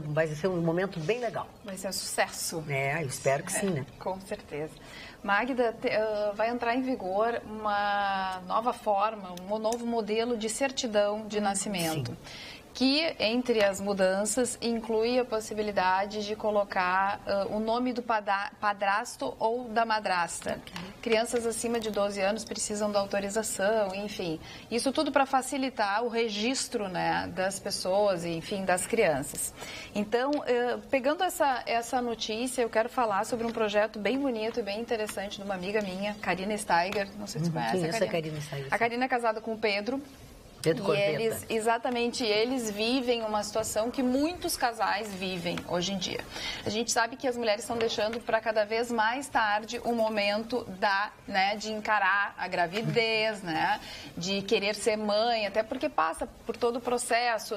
vai ser um momento bem legal. Vai ser um sucesso. Eu espero que sim, né? Com certeza. Magda, vai entrar em vigor uma nova forma, um novo modelo de certidão de nascimento. Sim. Que, entre as mudanças, inclui a possibilidade de colocar o nome do padrasto ou da madrasta. Crianças acima de 12 anos precisam da autorização, enfim. Isso tudo para facilitar o registro, né, das pessoas, enfim, das crianças. Então, pegando essa notícia, eu quero falar sobre um projeto bem bonito e bem interessante de uma amiga minha, Karina Steiger. Não sei se você conhece a Karina Steiger. A Karina é casada com o Pedro. E eles vivem uma situação que muitos casais vivem hoje em dia. A gente sabe que as mulheres estão deixando para cada vez mais tarde o momento de encarar a gravidez, né, de querer ser mãe, até porque passa por todo o processo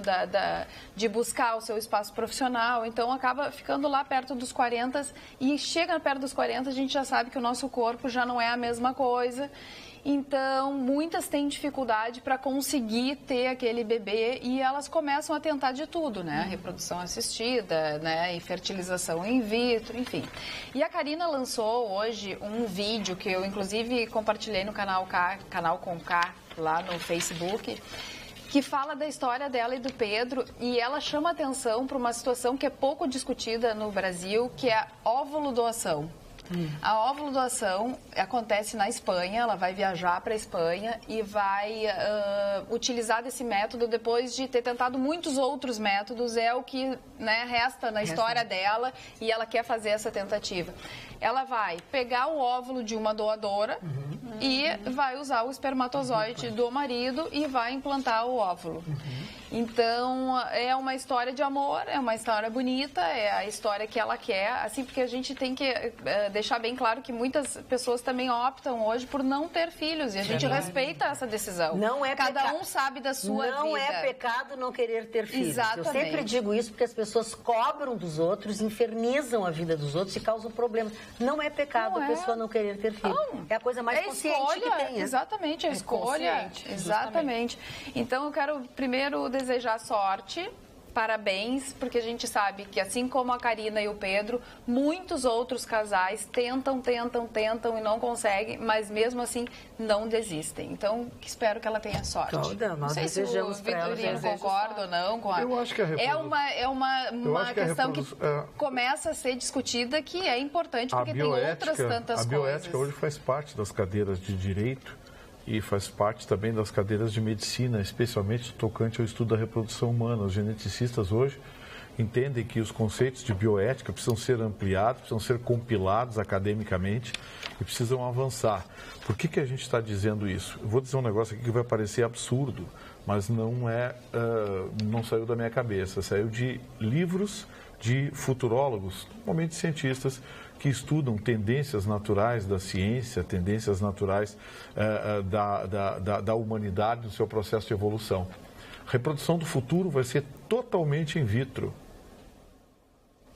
de buscar o seu espaço profissional, então acaba ficando lá perto dos 40 e chega perto dos 40 a gente já sabe que o nosso corpo já não é a mesma coisa. Então, muitas têm dificuldade para conseguir ter aquele bebê e elas começam a tentar de tudo, né? Reprodução assistida, né? E fertilização in vitro, enfim. E a Karina lançou hoje um vídeo que eu, inclusive, compartilhei no canal com K, lá no Facebook, que fala da história dela e do Pedro, e ela chama atenção para uma situação que é pouco discutida no Brasil, que é a óvulo doação. A óvulo doação acontece na Espanha, ela vai viajar para a Espanha e vai utilizar desse método depois de ter tentado muitos outros métodos, é o que, né, resta na história dela e ela quer fazer essa tentativa. Ela vai pegar o óvulo de uma doadora e vai usar o espermatozoide do marido e vai implantar o óvulo. Então, é uma história de amor, é uma história bonita, é a história que ela quer, assim, porque a gente tem que deixar bem claro que muitas pessoas também optam hoje por não ter filhos e a gente respeita essa decisão. Cada um sabe da sua vida. Não é pecado não querer ter filhos. Exatamente. Eu sempre digo isso porque as pessoas cobram dos outros, infernizam a vida dos outros e causam problemas. Não é pecado a pessoa não querer ter filhos. É a coisa mais consciente que tem. Exatamente, a escolha. Exatamente. Então, eu quero primeiro desejar sorte, parabéns, porque a gente sabe que assim como a Karina e o Pedro, muitos outros casais tentam e não conseguem, mas mesmo assim não desistem. Então, espero que ela tenha sorte. Não sei se o Vitorino concorda ou não com a... Eu acho que é uma questão que começa a ser discutida, que é importante, porque tem outras tantas coisas. A bioética hoje faz parte das cadeiras de direito e faz parte também das cadeiras de medicina, especialmente tocante ao estudo da reprodução humana. Os geneticistas hoje entendem que os conceitos de bioética precisam ser ampliados, precisam ser compilados academicamente e precisam avançar. Por que a gente está dizendo isso? Eu vou dizer um negócio aqui que vai parecer absurdo, mas não saiu da minha cabeça, saiu de livros de futurólogos, normalmente cientistas, que estudam tendências naturais da ciência, tendências naturais da humanidade no seu processo de evolução. A reprodução do futuro vai ser totalmente in vitro.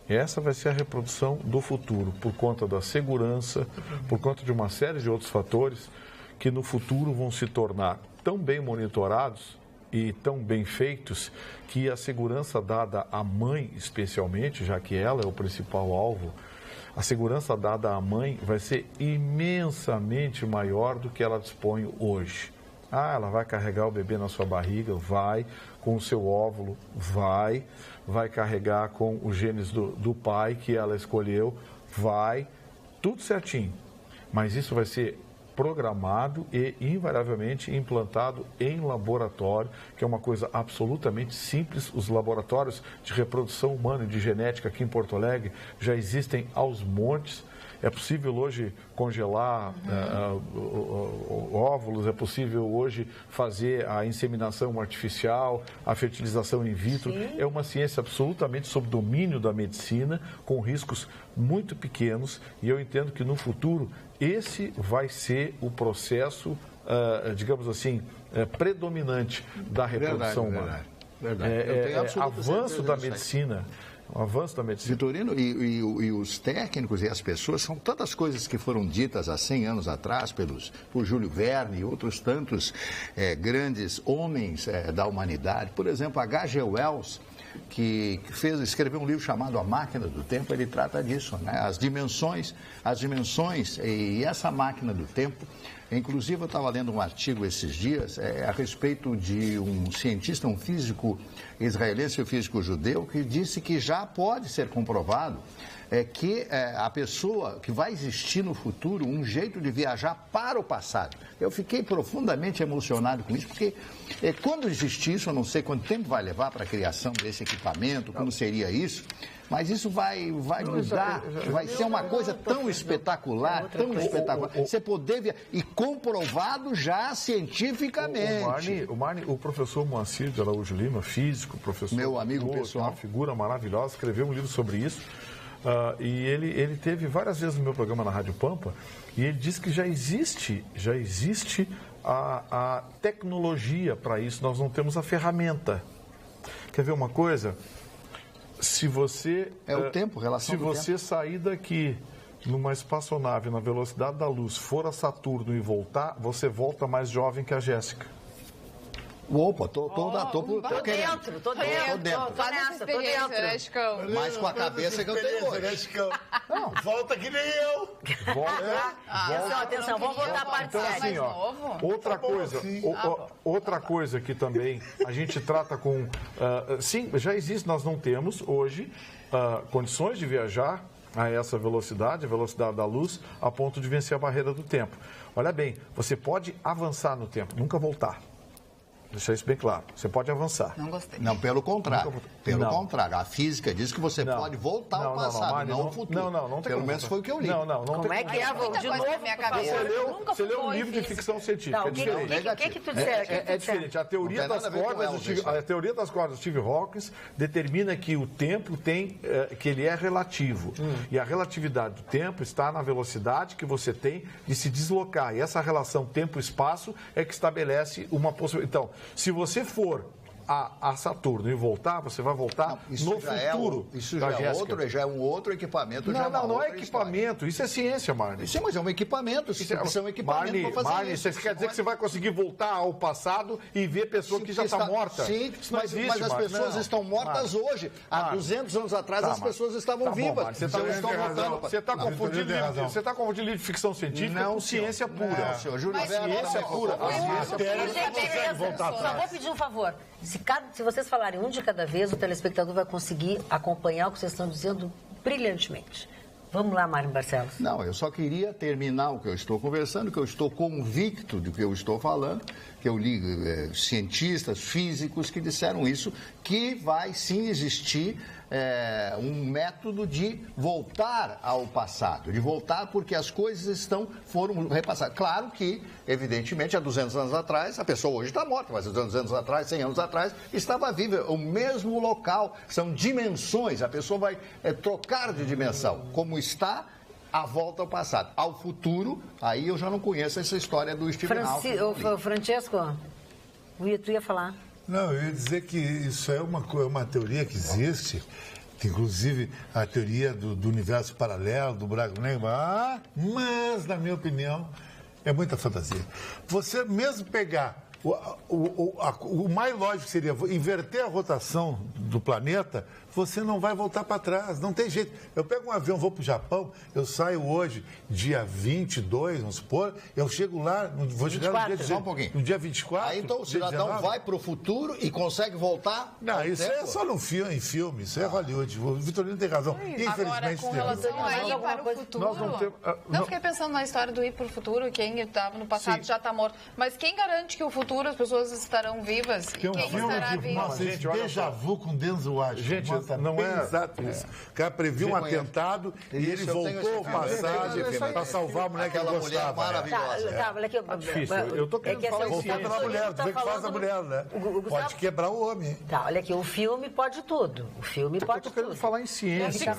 Essa vai ser a reprodução do futuro, por conta da segurança, por conta de uma série de outros fatores que no futuro vão se tornar tão bem monitorados e tão bem feitos que a segurança dada à mãe, especialmente, já que ela é o principal alvo, a segurança dada à mãe vai ser imensamente maior do que ela dispõe hoje. Ela vai carregar o bebê na sua barriga? Vai. Com o seu óvulo? Vai. Vai carregar com os genes do pai que ela escolheu? Vai. Tudo certinho. Mas isso vai ser programado e invariavelmente implantado em laboratório, que é uma coisa absolutamente simples. Os laboratórios de reprodução humana e de genética aqui em Porto Alegre já existem aos montes. É possível hoje congelar óvulos, é possível hoje fazer a inseminação artificial, a fertilização in vitro. Sim. É uma ciência absolutamente sob domínio da medicina, com riscos muito pequenos, e eu entendo que no futuro esse vai ser o processo digamos assim, predominante da reprodução humana. Verdade. Avanço da medicina. Um avanço da medicina. Vitorino, e os técnicos e as pessoas, são tantas coisas que foram ditas há 100 anos atrás por Júlio Verne e outros tantos grandes homens da humanidade. Por exemplo, H.G. Wells, que escreveu um livro chamado A Máquina do Tempo, ele trata disso, né? As dimensões e essa máquina do tempo. Inclusive, eu estava lendo um artigo esses dias a respeito de um cientista, um físico israelense, um físico judeu, que disse que já pode ser comprovado que a pessoa, que vai existir no futuro um jeito de viajar para o passado. Eu fiquei profundamente emocionado com isso, porque quando existir isso, eu não sei quanto tempo vai levar para a criação desse equipamento, como seria isso, mas isso vai mudar, vai ser uma coisa tão espetacular, Você poder ver, e comprovado já cientificamente. O professor Moacir de Araújo Lima, físico, professor... Meu amigo pessoal. Uma figura maravilhosa, escreveu um livro sobre isso. E ele teve várias vezes no meu programa na Rádio Pampa, e ele disse que já existe a tecnologia para isso, nós não temos a ferramenta. Quer ver uma coisa? Se você... o tempo, relação do tempo. Se você sair daqui numa espaçonave na velocidade da luz, for a Saturno e voltar, você volta mais jovem que a Jéssica. Opa, tô dentro. Tô dentro. Mas com a cabeça que eu tenho hoje. Não, volta que nem eu. Atenção, vamos voltar a parte então, assim, outra coisa que também a gente trata com... sim, já existe, nós não temos hoje condições de viajar a essa velocidade, a velocidade da luz, a ponto de vencer a barreira do tempo. Olha bem, você pode avançar no tempo, nunca voltar. Deixar isso bem claro. Você pode avançar. Não gostei. Não, pelo contrário. Pelo contrário. A física diz que você pode voltar ao passado, não ao futuro. Não tem pelo menos foi o que eu li. Não como é que é? De novo, você leu um livro de ficção científica. É diferente. O que tu disseste? É diferente. A teoria das cordas do Stephen Hawking determina que o tempo que ele é relativo. E a relatividade do tempo está na velocidade que você tem de se deslocar. E essa relação tempo-espaço é que estabelece uma possibilidade. Então, se você for a Saturno e voltar, você vai voltar no futuro. Isso já é um outro equipamento. Não é equipamento, isso é ciência, Marne. Sim, mas é um equipamento. São equipamentos para fazer Marne, isso. Você quer dizer que você vai conseguir voltar ao passado e ver pessoa que já está morta? Sim, mas as pessoas estão mortas hoje. Há 200 anos atrás as pessoas estavam vivas. Você está confundindo livro de ficção científica com ciência pura. Ciência pura. Só vou pedir um favor. Se vocês falarem um de cada vez, o telespectador vai conseguir acompanhar o que vocês estão dizendo brilhantemente. Vamos lá, Mário Barcelos. Não, eu só queria terminar o que eu estou conversando, que eu estou convicto do que eu estou falando, que eu li cientistas, físicos que disseram isso, que vai sim existir um método de voltar ao passado, de voltar porque as coisas foram repassadas. Claro que, evidentemente, há 200 anos atrás, a pessoa hoje está morta, mas há 200 anos atrás, 100 anos atrás, estava viva. O mesmo local, são dimensões, a pessoa vai trocar de dimensão, como está a volta ao passado. Ao futuro, aí eu já não conheço essa história do Stephen Hawking. Francesco, tu ia falar? Não, eu ia dizer que isso é uma teoria que existe, que inclusive a teoria do universo paralelo, do buraco negro, mas, na minha opinião, é muita fantasia. Você mesmo pegar o mais lógico seria inverter a rotação do planeta, você não vai voltar para trás, não tem jeito. Eu pego um avião, vou para o Japão, eu saio hoje, dia 22, vamos supor, eu chego lá, vou chegar 24, no dia um pouquinho. No dia 24. Aí então o cidadão vai para o futuro e consegue voltar? Não, isso tempo? É só em filme, isso é Hollywood. O Vitorino tem razão. Infelizmente, agora, com relação a ir para o futuro, não fiquei pensando na história do ir para o futuro, quem estava no passado já está morto. Mas quem garante que o futuro futuro as pessoas estarão vivas. Tem um filme de déjà vu com Denzel Washington. Gente, não é exato isso. O cara previu um atentado e ele voltou ao passado para salvar a mulher que ele gostava. Maravilhosa. Eu tô querendo falar em ciência. Pela mulher, tu vê que faz a mulher, né? Pode quebrar o homem. Tá, olha aqui, o filme pode tudo. O filme pode tudo. Eu tô querendo falar em ciência.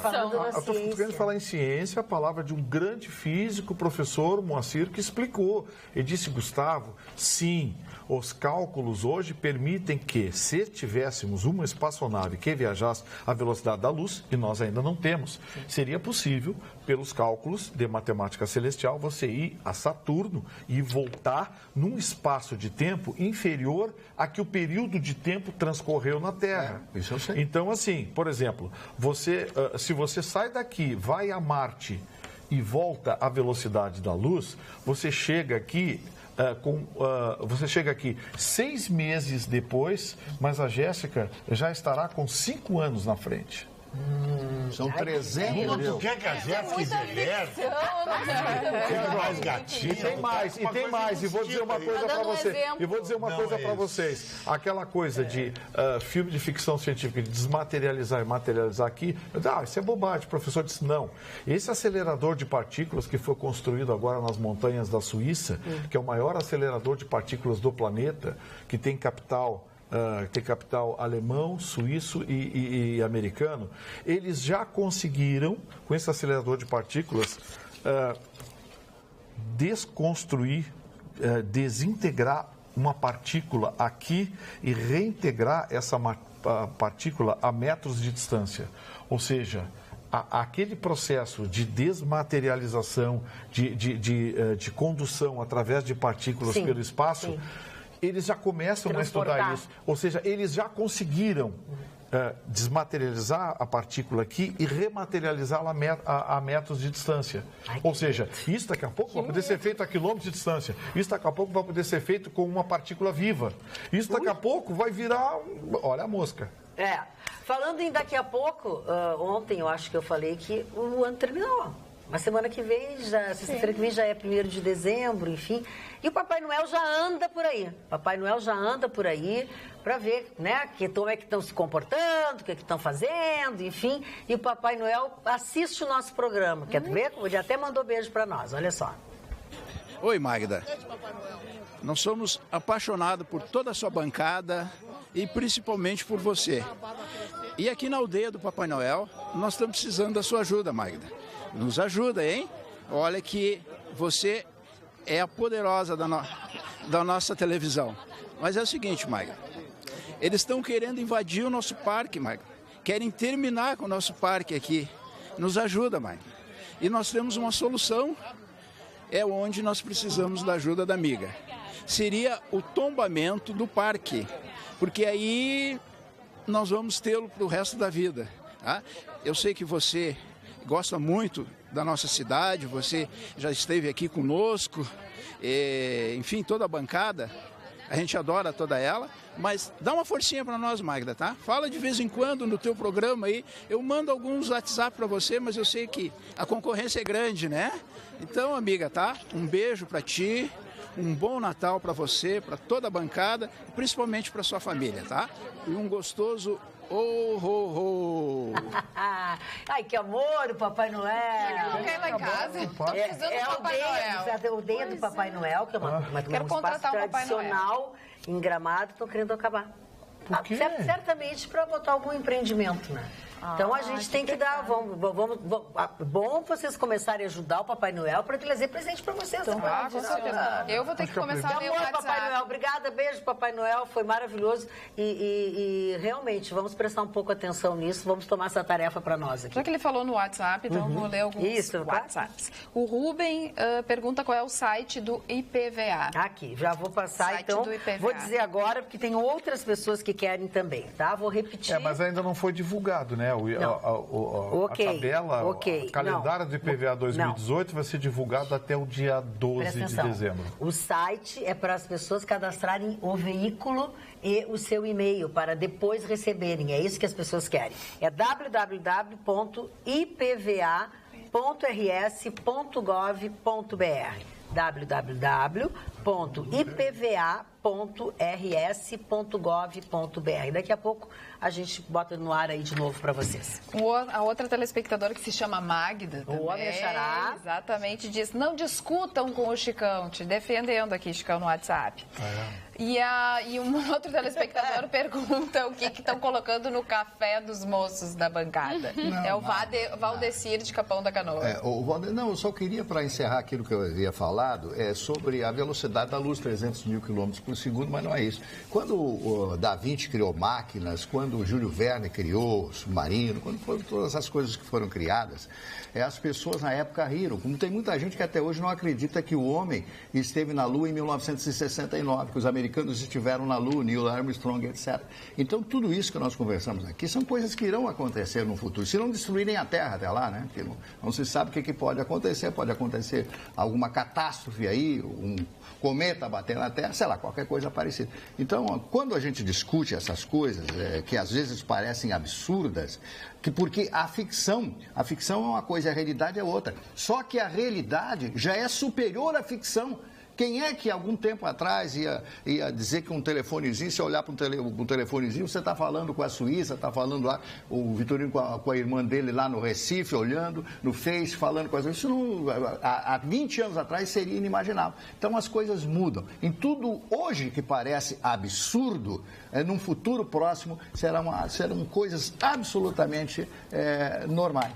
Eu tô querendo falar em ciência, a palavra de um grande físico, professor Moacir, que explicou. Ele disse, Gustavo, sim, os cálculos hoje permitem que, se tivéssemos uma espaçonave que viajasse à velocidade da luz, e nós ainda não temos, seria possível, pelos cálculos de matemática celestial, você ir a Saturno e voltar num espaço de tempo inferior a que o período de tempo transcorreu na Terra. Isso eu sei. Então, assim, por exemplo, se você sai daqui, vai a Marte e volta à velocidade da luz, você chega aqui... você chega aqui 6 meses depois, mas a Jéssica já estará com 5 anos na frente. São 300 mil. Tu quer que a Jéssica envelhece? Tem mais gatinho. E tem mais. E vou dizer uma coisa para vocês. E vou dizer uma coisa para vocês. Aquela coisa de filme de ficção científica, de desmaterializar e materializar aqui. Isso é bobagem. O professor disse, não. Esse acelerador de partículas que foi construído agora nas montanhas da Suíça, que é o maior acelerador de partículas do planeta, que tem capital alemão, suíço e americano, eles já conseguiram, com esse acelerador de partículas, desconstruir, desintegrar uma partícula aqui e reintegrar essa partícula a metros de distância. Ou seja, aquele processo de desmaterialização, de condução através de partículas pelo espaço, eles já começam a estudar isso. Ou seja, eles já conseguiram desmaterializar a partícula aqui e rematerializá-la a metros de distância. Ou seja, isso daqui a pouco vai poder ser feito a quilômetros de distância. Isso daqui a pouco vai poder ser feito com uma partícula viva. Isso daqui a pouco vai virar... Olha a mosca. Falando em daqui a pouco, ontem eu acho que eu falei que o ano terminou. Mas semana que vem, sexta-feira que vem já é 1º de dezembro, enfim. E o Papai Noel já anda por aí. Papai Noel já anda por aí para ver, né, como é que estão se comportando, o que estão fazendo, enfim. E o Papai Noel assiste o nosso programa. Quer ver? Ele até mandou beijo para nós, olha só. Oi, Magda. Nós somos apaixonados por toda a sua bancada e principalmente por você. E aqui na aldeia do Papai Noel, nós estamos precisando da sua ajuda, Magda. Nos ajuda, hein? Olha que você é a poderosa da nossa televisão. Mas é o seguinte, Magda. Eles estão querendo invadir o nosso parque, Magda. Querem terminar com o nosso parque aqui. Nos ajuda, Magda. E nós temos uma solução. É onde nós precisamos da ajuda da amiga. Seria o tombamento do parque. Porque aí nós vamos tê-lo para o resto da vida. Tá? Eu sei que você gosta muito da nossa cidade, você já esteve aqui conosco, enfim, toda a bancada, a gente adora toda ela, mas dá uma forcinha para nós, Magda, tá? Fala de vez em quando no teu programa aí, eu mando alguns WhatsApp para você, mas eu sei que a concorrência é grande, né? Então, amiga, tá? Um beijo para ti, um bom Natal para você, para toda a bancada, principalmente para sua família, tá? E um gostoso Ai, que amor, o Papai Noel. Não quer ir lá em casa. É a aldeia do Papai Noel, que é um espaço tradicional em Gramado, estão querendo acabar. Por quê? Certamente para botar algum empreendimento, né? Então a gente tem que dar, bom vocês começarem a ajudar o Papai Noel para trazer presente para vocês. Então, com certeza. Eu vou ter que começar a ler o WhatsApp. Papai Noel, obrigada, beijo Papai Noel, foi maravilhoso e realmente vamos prestar um pouco atenção nisso, vamos tomar essa tarefa para nós aqui. Já que ele falou no WhatsApp, então eu vou ler alguns WhatsApps. O Rubem pergunta qual é o site do IPVA. Aqui, já vou passar, então vou dizer agora, porque tem outras pessoas que querem também, tá? Vou repetir. Mas ainda não foi divulgado, né? A tabela, o calendário do IPVA 2018 vai ser divulgado até o dia 12 de dezembro. O site é para as pessoas cadastrarem o veículo e o seu e-mail para depois receberem. É isso que as pessoas querem. É www.ipva.rs.gov.br www.ipva.rs.gov.br Daqui a pouco a gente bota no ar aí de novo para vocês. A outra telespectadora que se chama Magda também, exatamente, diz: não discutam com o Chicão, te defendendo aqui, Chicão, no WhatsApp. E um outro telespectador pergunta o que estão colocando no café dos moços da bancada. O Valdecir de Capão da Canoa. Eu só queria, para encerrar aquilo que eu havia falado, sobre a velocidade da luz, 300 mil quilômetros por segundo, mas não é isso. Quando o Da Vinci criou máquinas, quando o Júlio Verne criou o submarino, quando foram todas as coisas que foram criadas, as pessoas na época riram. Como tem muita gente que até hoje não acredita que o homem esteve na Lua em 1969, que os americanos estiveram na Lua, Neil Armstrong, etc. Então, tudo isso que nós conversamos aqui são coisas que irão acontecer no futuro. Se não destruírem a Terra até lá, né? Porque não se sabe o que pode acontecer alguma catástrofe aí, um cometa bater na Terra, sei lá, qualquer coisa parecida. Então, quando a gente discute essas coisas, que às vezes parecem absurdas, porque a ficção é uma coisa, a realidade é outra. Só que a realidade já é superior à ficção. Quem é que algum tempo atrás ia dizer que um telefonezinho, se olhar para um telefonezinho, você está falando com a Suíça, está falando lá, o Vitorino com a irmã dele lá no Recife, olhando, no Face, falando com a Suíça. Isso não, há 20 anos atrás seria inimaginável. Então as coisas mudam. Em tudo hoje que parece absurdo, num futuro próximo serão coisas absolutamente normais.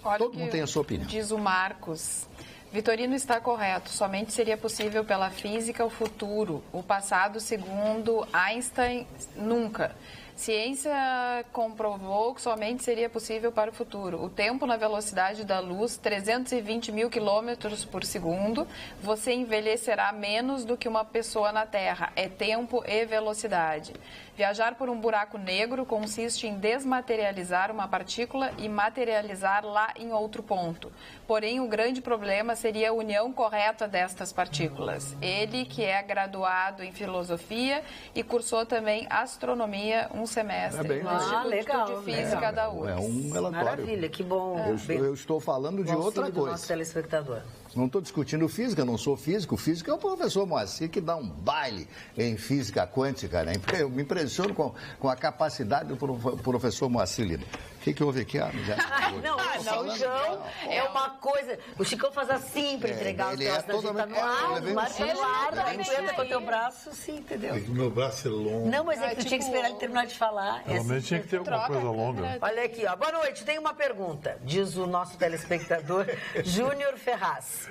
Olha, todo mundo tem a sua opinião. Diz o Marcos: Vitorino está correto, somente seria possível pela física o futuro, o passado, segundo Einstein, nunca. Ciência comprovou que somente seria possível para o futuro. O tempo na velocidade da luz, 320 mil quilômetros por segundo, você envelhecerá menos do que uma pessoa na Terra. É tempo e velocidade. Viajar por um buraco negro consiste em desmaterializar uma partícula e materializar lá em outro ponto. Porém, o grande problema seria a união correta destas partículas. Ele, que é graduado em filosofia e cursou também astronomia um semestre no Instituto de Física da UFRGS. É um relatório. Maravilha, que bom. Eu estou falando de outra coisa. Nosso telespectador. Não estou discutindo física, não sou físico. O físico é o professor Moacir, que dá um baile em física quântica, né? Eu me impressiono com a capacidade do professor Moacir Lima. O que houve aqui? O Chicão é uma coisa... O Chicão faz assim para entregar os troços. A gente tá no ar, aguenta com o teu braço, sim, entendeu? O meu braço é longo. Não, mas é que tu tinha que esperar ele terminar de falar. Realmente tinha que ter alguma coisa longa. Olha aqui, ó. Boa noite, tem uma pergunta, diz o nosso telespectador Júnior Ferraz.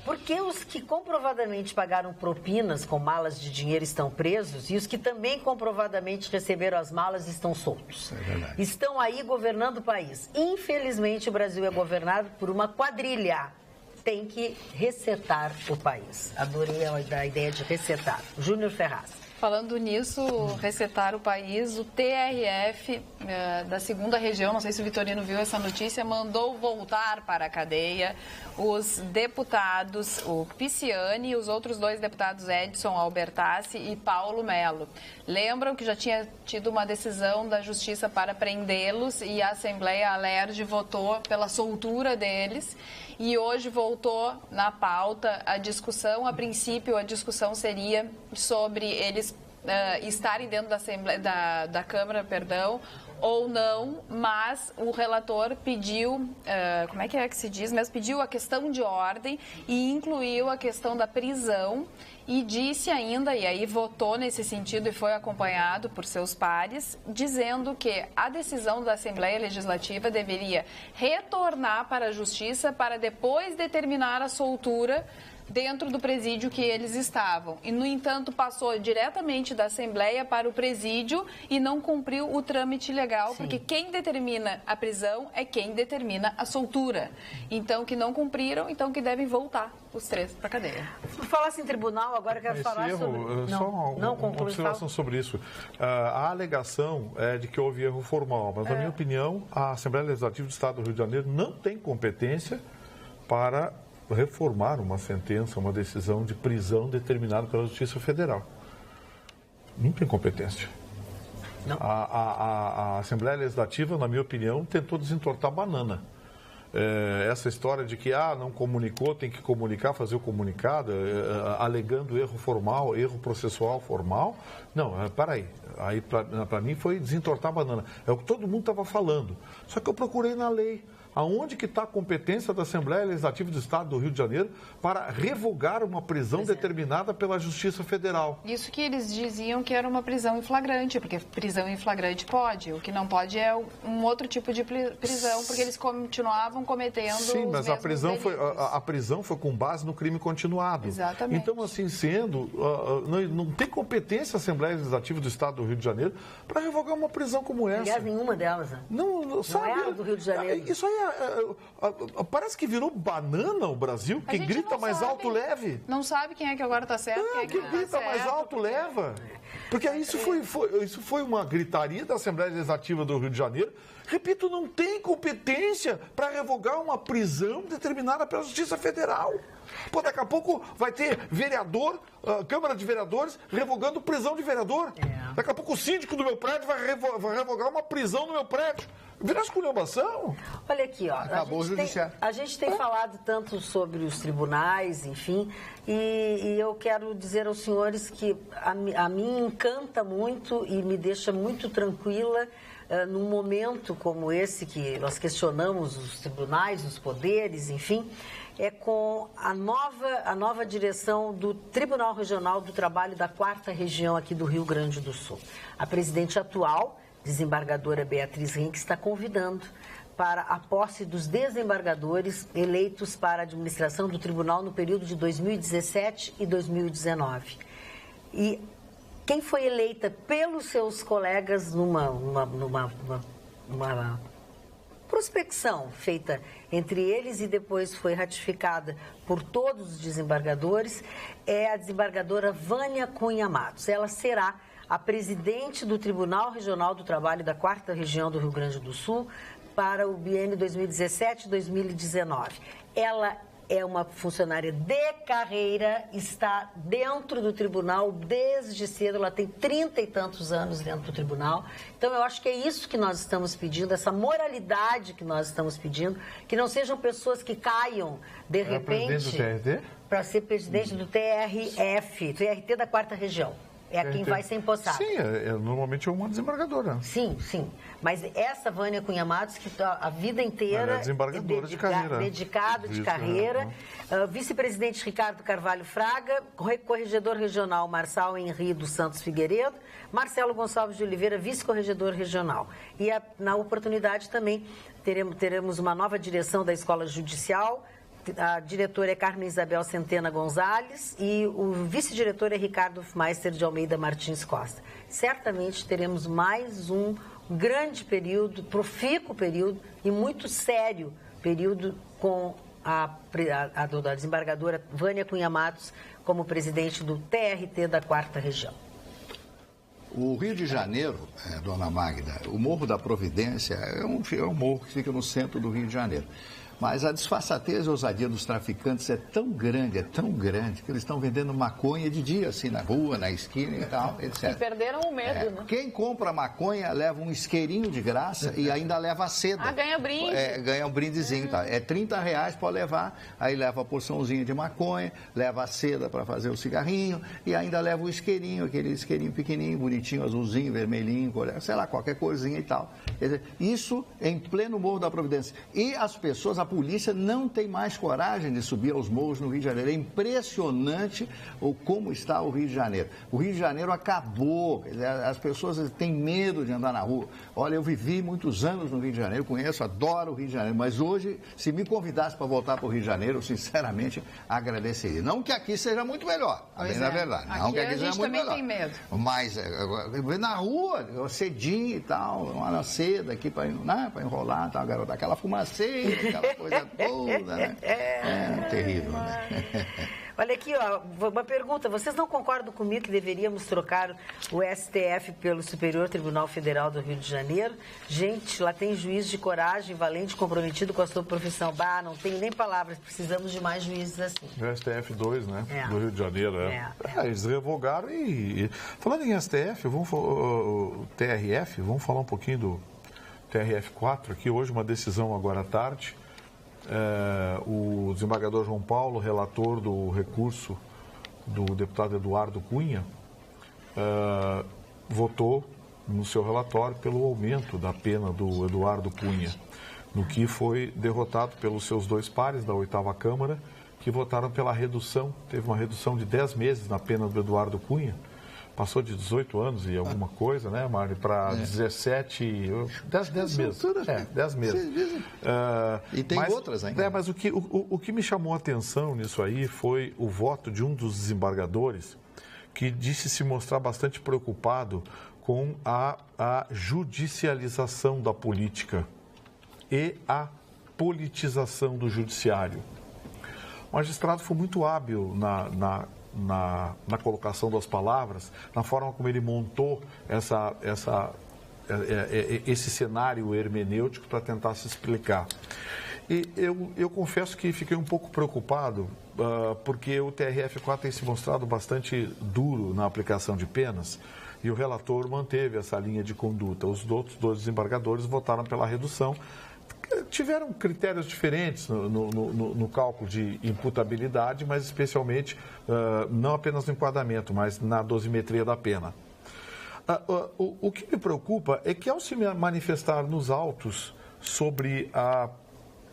Por que os que comprovadamente pagaram propinas com malas de dinheiro estão presos e os que também comprovadamente receberam as malas estão soltos? Estão aí governando o país. Infelizmente, o Brasil é governado por uma quadrilha. Tem que resetar o país. Adorei a ideia de resetar. Júnior Ferraz. Falando nisso, resetar o país, o TRF da 2ª região, não sei se o Vitorino viu essa notícia, mandou voltar para a cadeia os deputados, o Pisciani e os outros 2 deputados, Edson Albertassi e Paulo Melo. Lembram que já tinha tido uma decisão da Justiça para prendê-los e a Assembleia Alerj votou pela soltura deles. E hoje voltou na pauta a discussão. A princípio, a discussão seria sobre eles estarem dentro da Câmara, ou não, mas o relator pediu, como é que se diz, mas pediu a questão de ordem e incluiu a questão da prisão e disse ainda, e aí votou nesse sentido e foi acompanhado por seus pares, dizendo que a decisão da Assembleia Legislativa deveria retornar para a Justiça para depois determinar a soltura dentro do presídio que eles estavam. E, no entanto, passou diretamente da Assembleia para o presídio e não cumpriu o trâmite legal, porque quem determina a prisão é quem determina a soltura. Então, que não cumpriram, então que devem voltar os 3 para a cadeia. Falasse em tribunal, agora eu quero falar sobre... Só uma observação sobre isso. A alegação é de que houve erro formal, mas, na minha opinião, a Assembleia Legislativa do Estado do Rio de Janeiro não tem competência para reformar uma sentença, uma decisão de prisão determinada pela Justiça Federal. Não tem competência. Não. A Assembleia Legislativa, na minha opinião, tentou desentortar a banana. essa história de que não comunicou, tem que comunicar, fazer o comunicado, alegando erro formal, erro processual formal. Não, para aí. Aí, para mim, foi desentortar a banana. É o que todo mundo estava falando. Só que eu procurei na lei. Aonde que está a competência da Assembleia Legislativa do Estado do Rio de Janeiro para revogar uma prisão determinada pela Justiça Federal? Isso que eles diziam que era uma prisão em flagrante, porque prisão em flagrante pode. O que não pode é um outro tipo de prisão, porque eles continuavam cometendo Sim, mas a prisão foi com base no crime continuado. Exatamente. Então, assim sendo, não tem competência a Assembleia Legislativa do Estado do Rio de Janeiro para revogar uma prisão como essa. Aliás, nenhuma delas. Não é do Rio de Janeiro. Isso aí parece que virou banana o Brasil. Quem grita mais alto leve. Não sabe quem é que agora está certo. Quem grita mais alto leva. Porque isso foi uma gritaria da Assembleia Legislativa do Rio de Janeiro. Repito, não tem competência para revogar uma prisão determinada pela Justiça Federal. Pô, daqui a pouco vai ter vereador, Câmara de Vereadores, revogando prisão de vereador. Daqui a pouco o síndico do meu prédio vai revogar uma prisão no meu prédio. Vira esculhambação. Olha aqui, ó. Acabou o judiciário. A gente tem falado tanto sobre os tribunais, enfim, e eu quero dizer aos senhores que a mim encanta muito e me deixa muito tranquila num momento como esse que nós questionamos os tribunais, os poderes, enfim, é com a nova direção do Tribunal Regional do Trabalho da 4ª Região aqui do Rio Grande do Sul. A presidente atual, desembargadora Beatriz Rink, está convidando para a posse dos desembargadores eleitos para a administração do tribunal no período de 2017 e 2019. E quem foi eleita pelos seus colegas numa prospecção feita entre eles e depois foi ratificada por todos os desembargadores é a desembargadora Vânia Cunha Matos. Ela será a presidente do Tribunal Regional do Trabalho da 4ª Região do Rio Grande do Sul para o biênio 2017-2019. Ela é uma funcionária de carreira, está dentro do tribunal desde cedo, ela tem 30 e tantos anos dentro do tribunal. Então, eu acho que é isso que nós estamos pedindo, essa moralidade que nós estamos pedindo, que não sejam pessoas que caiam de repente para ser presidente do TRT da 4ª Região. É quem vai ser empossado. Sim, normalmente é uma desembargadora. Sim. Mas essa Vânia Cunha Matos, que a vida inteira... Ela é desembargadora de carreira. Dedicado de carreira. Vice-presidente Ricardo Carvalho Fraga, corregedor regional Marçal Henri dos Santos Figueiredo, Marcelo Gonçalves de Oliveira, vice-corregedor regional. E na oportunidade também teremos uma nova direção da Escola Judicial. A diretora é Carmen Isabel Centena Gonzalez e o vice-diretor é Ricardo Meister de Almeida Martins Costa. Certamente teremos mais um grande período, profícuo período e muito sério período com a desembargadora Vânia Cunha Matos como presidente do TRT da 4ª Região. O Rio de Janeiro, dona Magda, o Morro da Providência é um morro que fica no centro do Rio de Janeiro. Mas a disfarçatez e a ousadia dos traficantes é tão grande, que eles estão vendendo maconha de dia, assim, na rua, na esquina e tal, etc. E perderam o medo, né? Quem compra maconha leva um isqueirinho de graça e ainda leva a seda. Ganha brinde. Ganha um brindezinho, tá? É R$30 para levar, aí leva a porçãozinha de maconha, leva a seda para fazer o cigarrinho e ainda leva o isqueirinho, aquele isqueirinho pequenininho, bonitinho, azulzinho, vermelhinho, sei lá, qualquer coisinha e tal. Quer dizer, isso em pleno Morro da Providência. E as pessoas, a polícia não tem mais coragem de subir aos morros no Rio de Janeiro. É impressionante como está o Rio de Janeiro. O Rio de Janeiro acabou, as pessoas têm medo de andar na rua. Olha, eu vivi muitos anos no Rio de Janeiro, conheço, adoro o Rio de Janeiro, mas hoje, se me convidasse para voltar para o Rio de Janeiro, eu sinceramente agradeceria. Não que aqui seja muito melhor, na verdade. Não que aqui seja muito melhor. Tem medo. Mas na rua, cedinho e tal, uma seda aqui para enrolar, tal, garota, aquela fumaceira, aquela coisa toda, né? É terrível, né? Olha aqui, ó, uma pergunta. Vocês não concordam comigo que deveríamos trocar o STF pelo Superior Tribunal Federal do Rio de Janeiro? Gente, lá tem juiz de coragem, valente, comprometido com a sua profissão. Não tenho nem palavras, precisamos de mais juízes assim. O STF 2, né? Do Rio de Janeiro, eles revogaram e... Falando em STF, o TRF, vamos falar um pouquinho do TRF 4, aqui hoje uma decisão agora à tarde, o desembargador João Paulo, relator do recurso do deputado Eduardo Cunha, votou no seu relatório pelo aumento da pena do Eduardo Cunha, no que foi derrotado pelos seus dois pares da 8ª Câmara, que votaram pela redução. Teve uma redução de 10 meses na pena do Eduardo Cunha. Passou de 18 anos e alguma coisa, né, Mário, para 17, 10 meses. 10 meses. E tem outras ainda. Mas o que me chamou a atenção nisso aí foi o voto de um dos desembargadores que disse se mostrar bastante preocupado com a judicialização da política e a politização do judiciário. O magistrado foi muito hábil na colocação das palavras, na forma como ele montou esse cenário hermenêutico para tentar se explicar. E eu confesso que fiquei um pouco preocupado, porque o TRF4 tem se mostrado bastante duro na aplicação de penas, e o relator manteve essa linha de conduta. Os outros dois desembargadores votaram pela redução. Tiveram critérios diferentes no cálculo de imputabilidade, mas especialmente não apenas no enquadramento, mas na dosimetria da pena. O que me preocupa é que, ao se manifestar nos autos sobre a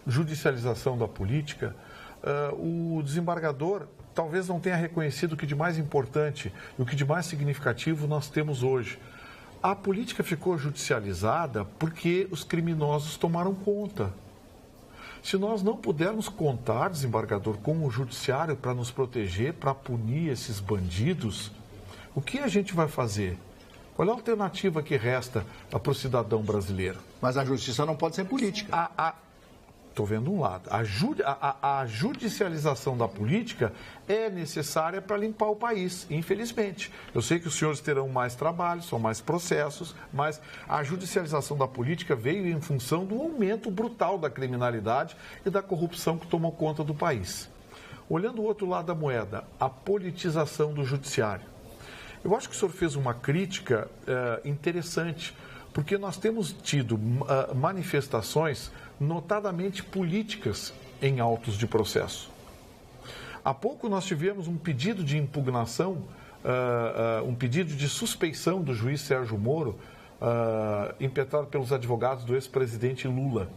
judicialização da política, o desembargador talvez não tenha reconhecido o que de mais importante e o que de mais significativo nós temos hoje. A política ficou judicializada porque os criminosos tomaram conta. Se nós não pudermos contar, desembargador, com o judiciário para nos proteger, para punir esses bandidos, o que a gente vai fazer? Qual é a alternativa que resta para o cidadão brasileiro? Mas a justiça não pode ser política. Estou vendo um lado. A judicialização da política é necessária para limpar o país, infelizmente. Eu sei que os senhores terão mais trabalho, são mais processos, mas a judicialização da política veio em função do aumento brutal da criminalidade e da corrupção que tomou conta do país. Olhando o outro lado da moeda, a politização do judiciário. Eu acho que o senhor fez uma crítica interessante, porque nós temos tido manifestações notadamente políticas em autos de processo. Há pouco nós tivemos um pedido de impugnação, um pedido de suspeição do juiz Sérgio Moro, impetrado pelos advogados do ex-presidente Lula.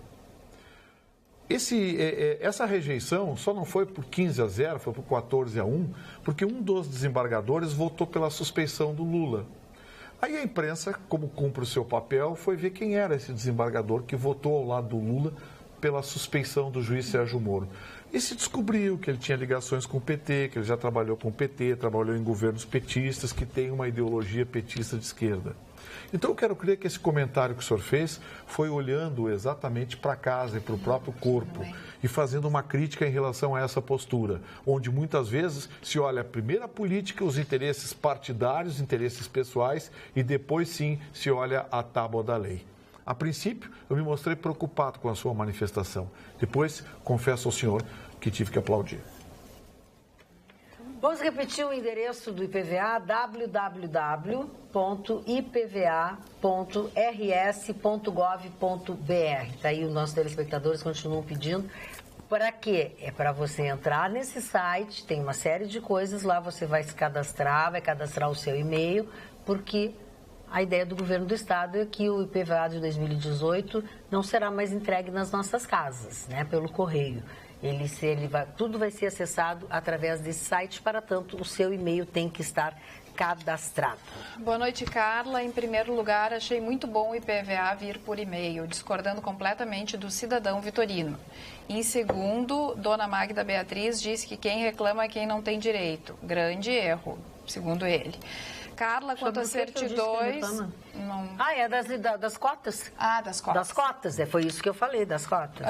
Essa rejeição só não foi por 15-0, foi por 14-1, porque um dos desembargadores votou pela suspeição do Lula. Aí a imprensa, como cumpre o seu papel, foi ver quem era esse desembargador que votou ao lado do Lula pela suspeição do juiz Sérgio Moro. E se descobriu que ele tinha ligações com o PT, que ele já trabalhou com o PT, trabalhou em governos petistas, que tem uma ideologia petista de esquerda. Então eu quero crer que esse comentário que o senhor fez foi olhando exatamente para casa e para o próprio corpo e fazendo uma crítica em relação a essa postura, onde muitas vezes se olha primeiro a política, os interesses partidários, os interesses pessoais e depois sim se olha a tábua da lei. A princípio, eu me mostrei preocupado com a sua manifestação. Depois, confesso ao senhor que tive que aplaudir. Vamos repetir o endereço do IPVA, www.ipva.rs.gov.br. Está aí, os nossos telespectadores continuam pedindo. Para quê? É para você entrar nesse site, tem uma série de coisas lá, você vai se cadastrar, vai cadastrar o seu e-mail, porque a ideia do governo do estado é que o IPVA de 2018 não será mais entregue nas nossas casas, né, pelo correio. Tudo vai ser acessado através desse site, para tanto o seu e-mail tem que estar cadastrado. Boa noite, Carla. Em primeiro lugar, achei muito bom o IPVA vir por e-mail, discordando completamente do cidadão vitorino. Em segundo, dona Magda Beatriz disse que quem reclama é quem não tem direito. Grande erro, segundo ele. Carla, quanto a certidões... Não... é das cotas. Das cotas. Das cotas, foi isso que eu falei, das cotas.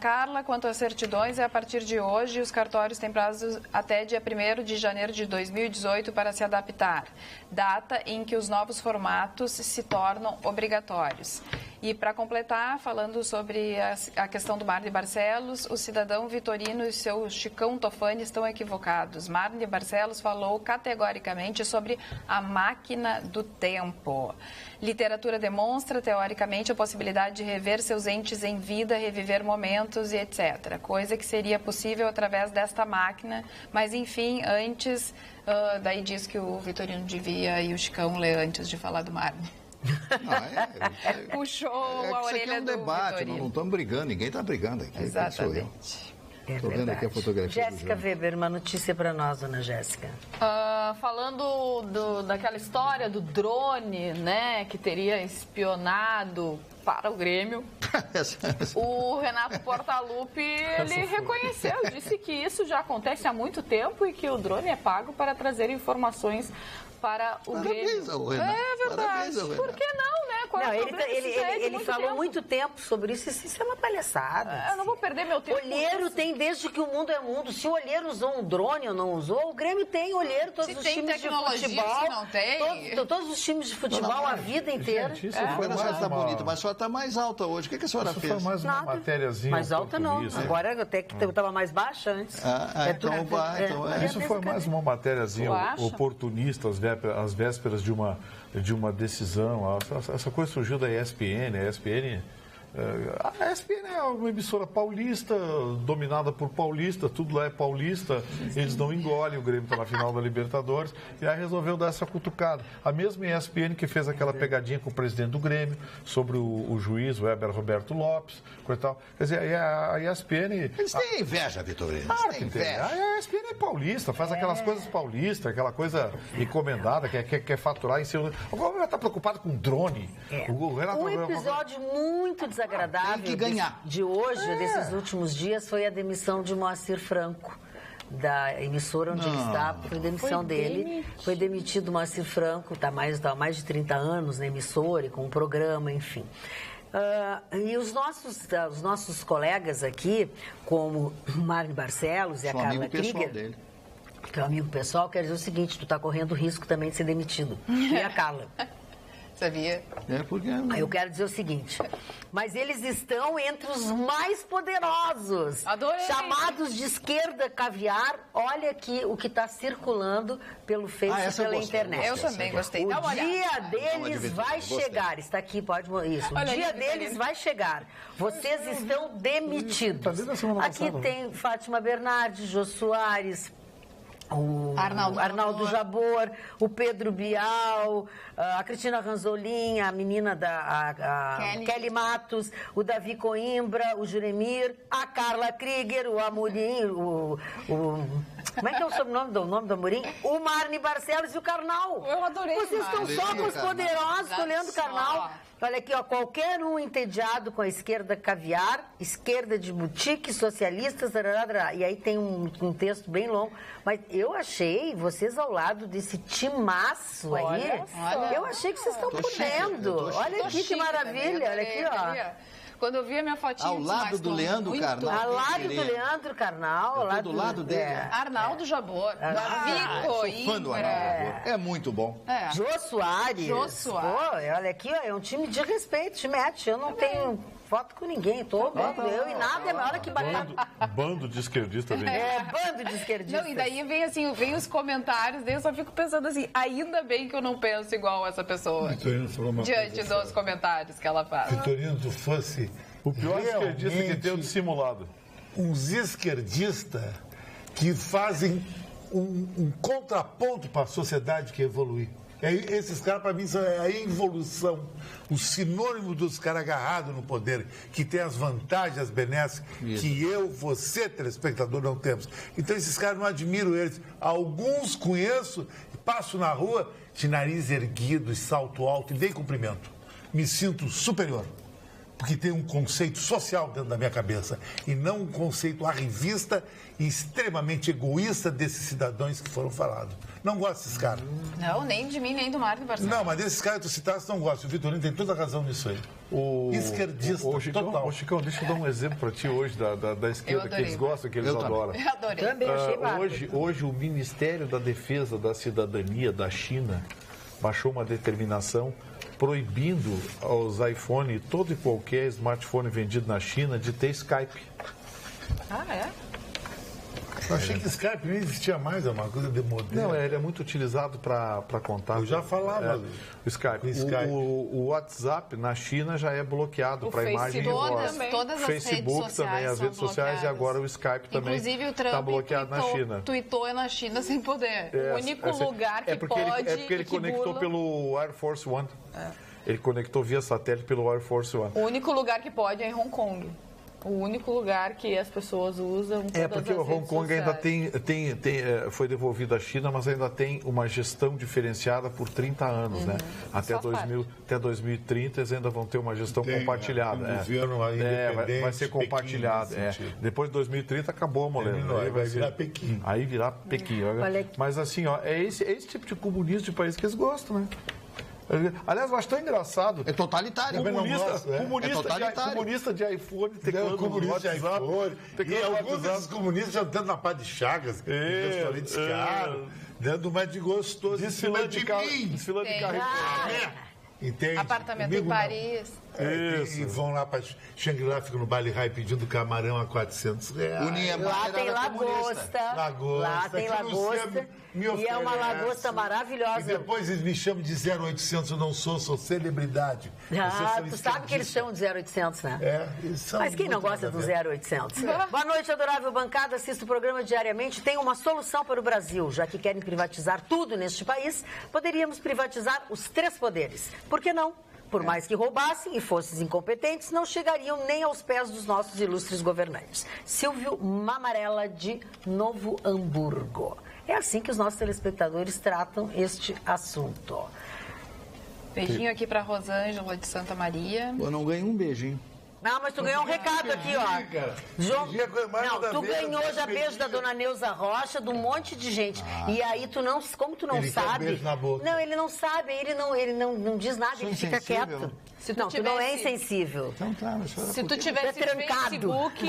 Carla, quanto a certidões, a partir de hoje, os cartórios têm prazo até dia 1º de janeiro de 2018 para se adaptar, data em que os novos formatos se tornam obrigatórios. E para completar, falando sobre a questão do Marne Barcelos, o cidadão Vitorino e seu Chicão Tofani estão equivocados. Marne Barcelos falou categoricamente sobre a máquina do tempo. Literatura demonstra, teoricamente, a possibilidade de rever seus entes em vida, reviver momentos e etc. Coisa que seria possível através desta máquina. Mas, enfim, antes, daí diz que o Vitorino devia e o Chicão ler antes de falar do Marne. Puxou a orelha do debate, Vitorino. não estamos brigando, ninguém está brigando aqui. Exatamente. Estou vendo aqui a fotografia. Jéssica Weber, uma notícia para nós, dona Jéssica. Falando daquela história do drone, né, que teria espionado para o Grêmio, o Renato Portaluppi, ele reconheceu, disse que isso já acontece há muito tempo e que o drone é pago para trazer informações para o Grêmio. É verdade. Por que não, né? Qual é o problema? Ele falou muito tempo sobre isso. Isso é uma palhaçada. Eu não vou perder meu tempo. Olheiro tem desde que o mundo é mundo. Se o Olheiro usou um drone ou não usou, o Grêmio tem olheiro, todos os times de futebol. Se não tem. Todos os times de futebol a vida inteira. Gente, isso foi mais está bonito, mas só está mais alta hoje. O que a senhora fez? Foi mais uma matériazinha. Mais alta não. Agora até que estava mais baixa antes. Isso foi mais uma matériazinha oportunista, às vésperas de uma decisão. Essa coisa surgiu da ESPN. A ESPN é uma emissora paulista, dominada por paulista, tudo lá é paulista, eles não engolem, o Grêmio está na final da Libertadores, e aí resolveu dar essa cutucada. A mesma ESPN que fez aquela pegadinha com o presidente do Grêmio, sobre o juiz, o Weber Roberto Lopes, coisa e tal. Quer dizer, a ESPN... Eles têm inveja, Vitorino. Claro que tem. A ESPN é paulista, faz aquelas coisas paulistas, aquela coisa encomendada, quer faturar em cima... Agora vai estar preocupado com drone. Um episódio muito desagradável de hoje, desses últimos dias, foi a demissão de Moacir Franco, da emissora onde ele está. Foi demissão dele. Foi demitido Moacir Franco, está há mais de 30 anos na emissora e com um programa, enfim. E os nossos colegas aqui, como o Marne Barcelos e a Carla Krieger, que é um amigo pessoal, quer dizer o seguinte: tu está correndo risco também de ser demitido. E a Carla? Sabia? Porque... Eu quero dizer o seguinte, mas eles estão entre os mais poderosos. Adorei. Chamados de esquerda caviar. Olha aqui o que está circulando pelo Face e pela internet. Eu também gostei. O dia deles vai chegar. Está aqui, pode... Isso. O dia deles vai chegar. Vocês estão demitidos. Aqui tem Fátima Bernardes, Jô Soares... O Arnaldo Jabor, o Pedro Bial, a Cristina Ranzolin, a menina da Kelly Matos, o Davi Coimbra, o Juremir, a Carla Krieger, o Amorim, como é que é o sobrenome do Amorim? O Marne Barcelos e o Karnal. Eu adorei. Vocês estão só com os poderosos olhando o Karnal. Olha aqui, ó, qualquer um entediado com a esquerda caviar, esquerda de boutique, socialistas, e aí tem um texto bem longo, mas eu achei vocês ao lado desse timaço aí, eu achei que vocês estão podendo. Olha aqui que maravilha, olha aqui, ó. Quando eu vi a minha fotinha... Ao lado do Leandro Carnal. Ao lado do Leandro Carnal. Do lado dele. Arnaldo Jabor. Davi Coimbra. É muito bom. Jô Soares. Pô, olha aqui, ó, é um time de respeito, te mete. Eu não tenho foto com ninguém, eu e nada é maior que bacana. Bando de esquerdista vem. Bando de esquerdista. Não, e daí vem os comentários, daí eu só fico pensando assim, ainda bem que eu não penso igual essa pessoa. Vitorino falou uma diante dos comentários que ela faz. Vitorino, tu fosse o pior esquerdista que tem o dissimulado. Uns esquerdistas que fazem um contraponto para a sociedade que evolui. Esses caras, para mim, são a evolução, o sinônimo dos caras agarrados no poder, que tem as vantagens benéficas que eu, você, telespectador, não temos. Então, esses caras, não admiro eles. Alguns conheço, passo na rua, de nariz erguido e salto alto e dei cumprimento. Me sinto superior, porque tem um conceito social dentro da minha cabeça e não um conceito arrivista e extremamente egoísta desses cidadãos que foram falados. Não gosto desses caras. Não, nem de mim, nem do Marne Barcelos. Não, mas desses caras que tu citaste, não gosto. O Vitorino tem toda a razão nisso aí. Esquerdista, total. Chicão, deixa eu dar um exemplo para ti hoje da esquerda, que eles gostam, que eles adoram. Eu adorei. Também achei bárbaro. Hoje o Ministério da Defesa da Cidadania da China baixou uma determinação proibindo os iPhone, todo e qualquer smartphone vendido na China, de ter Skype. Ah, é? Eu achei que Skype nem existia mais, é uma coisa de modelo. Não, ele é muito utilizado para contato. Eu já falava. O Skype. O WhatsApp na China já é bloqueado para imagem e voz. Todas as Facebook redes também, as redes sociais, e agora o Skype também está bloqueado na China. Tweetou na China sem poder. O único lugar que pode... É porque ele conectou pelo Air Force One. Ele conectou via satélite pelo Air Force One. O único lugar que pode é em Hong Kong. O único lugar que as pessoas usam. Porque o Hong Kong ainda foi devolvido à China, mas ainda tem uma gestão diferenciada por 30 anos, né? Até 2030 eles ainda vão ter uma gestão compartilhada. Vai ser compartilhado. Depois de 2030 acabou a moleza. Aí vai virar Pequim. Aí virar Pequim. Mas assim, ó, é esse tipo de comunismo de país que eles gostam, né? Aliás, eu acho tão engraçado. É totalitário. Comunista de iPhone, comunista de iPhone. E alguns desses comunistas jantando na pá de Chagas, restaurantes caros, dando mais de gostoso. Desfilando de carro. Entende? Apartamento em Paris. E vão lá para Xangri-Lá, ficam no Baile High pedindo camarão a R$400. Lá tem lagosta. Lá tem lagosta. E é uma lagosta maravilhosa. E depois eles me chamam de 0800, eu não sou celebridade. Tu sabe que eles chamam de 0800, né? Eles são. Mas quem não gosta do 0800? Boa noite, adorável bancada. Assista o programa diariamente. Tem uma solução para o Brasil. Já que querem privatizar tudo neste país, poderíamos privatizar os 3 poderes. Por que não? Por mais que roubassem e fossem incompetentes, não chegariam nem aos pés dos nossos ilustres governantes. Silvio Mamarella, de Novo Hamburgo. É assim que os nossos telespectadores tratam este assunto. Beijinho aqui para Rosângela, de Santa Maria. Eu não ganhei um beijinho. Não, mas tu ganhou um recado aqui, ó. Tu ganhou já beijo da dona Neuza Rocha, de um monte de gente. E aí como tu não sabe... Beijo na boca. Não, ele não sabe, ele não diz nada, ele fica quieto. Tu não é insensível. Então tá, mas se tu tivesse Facebook...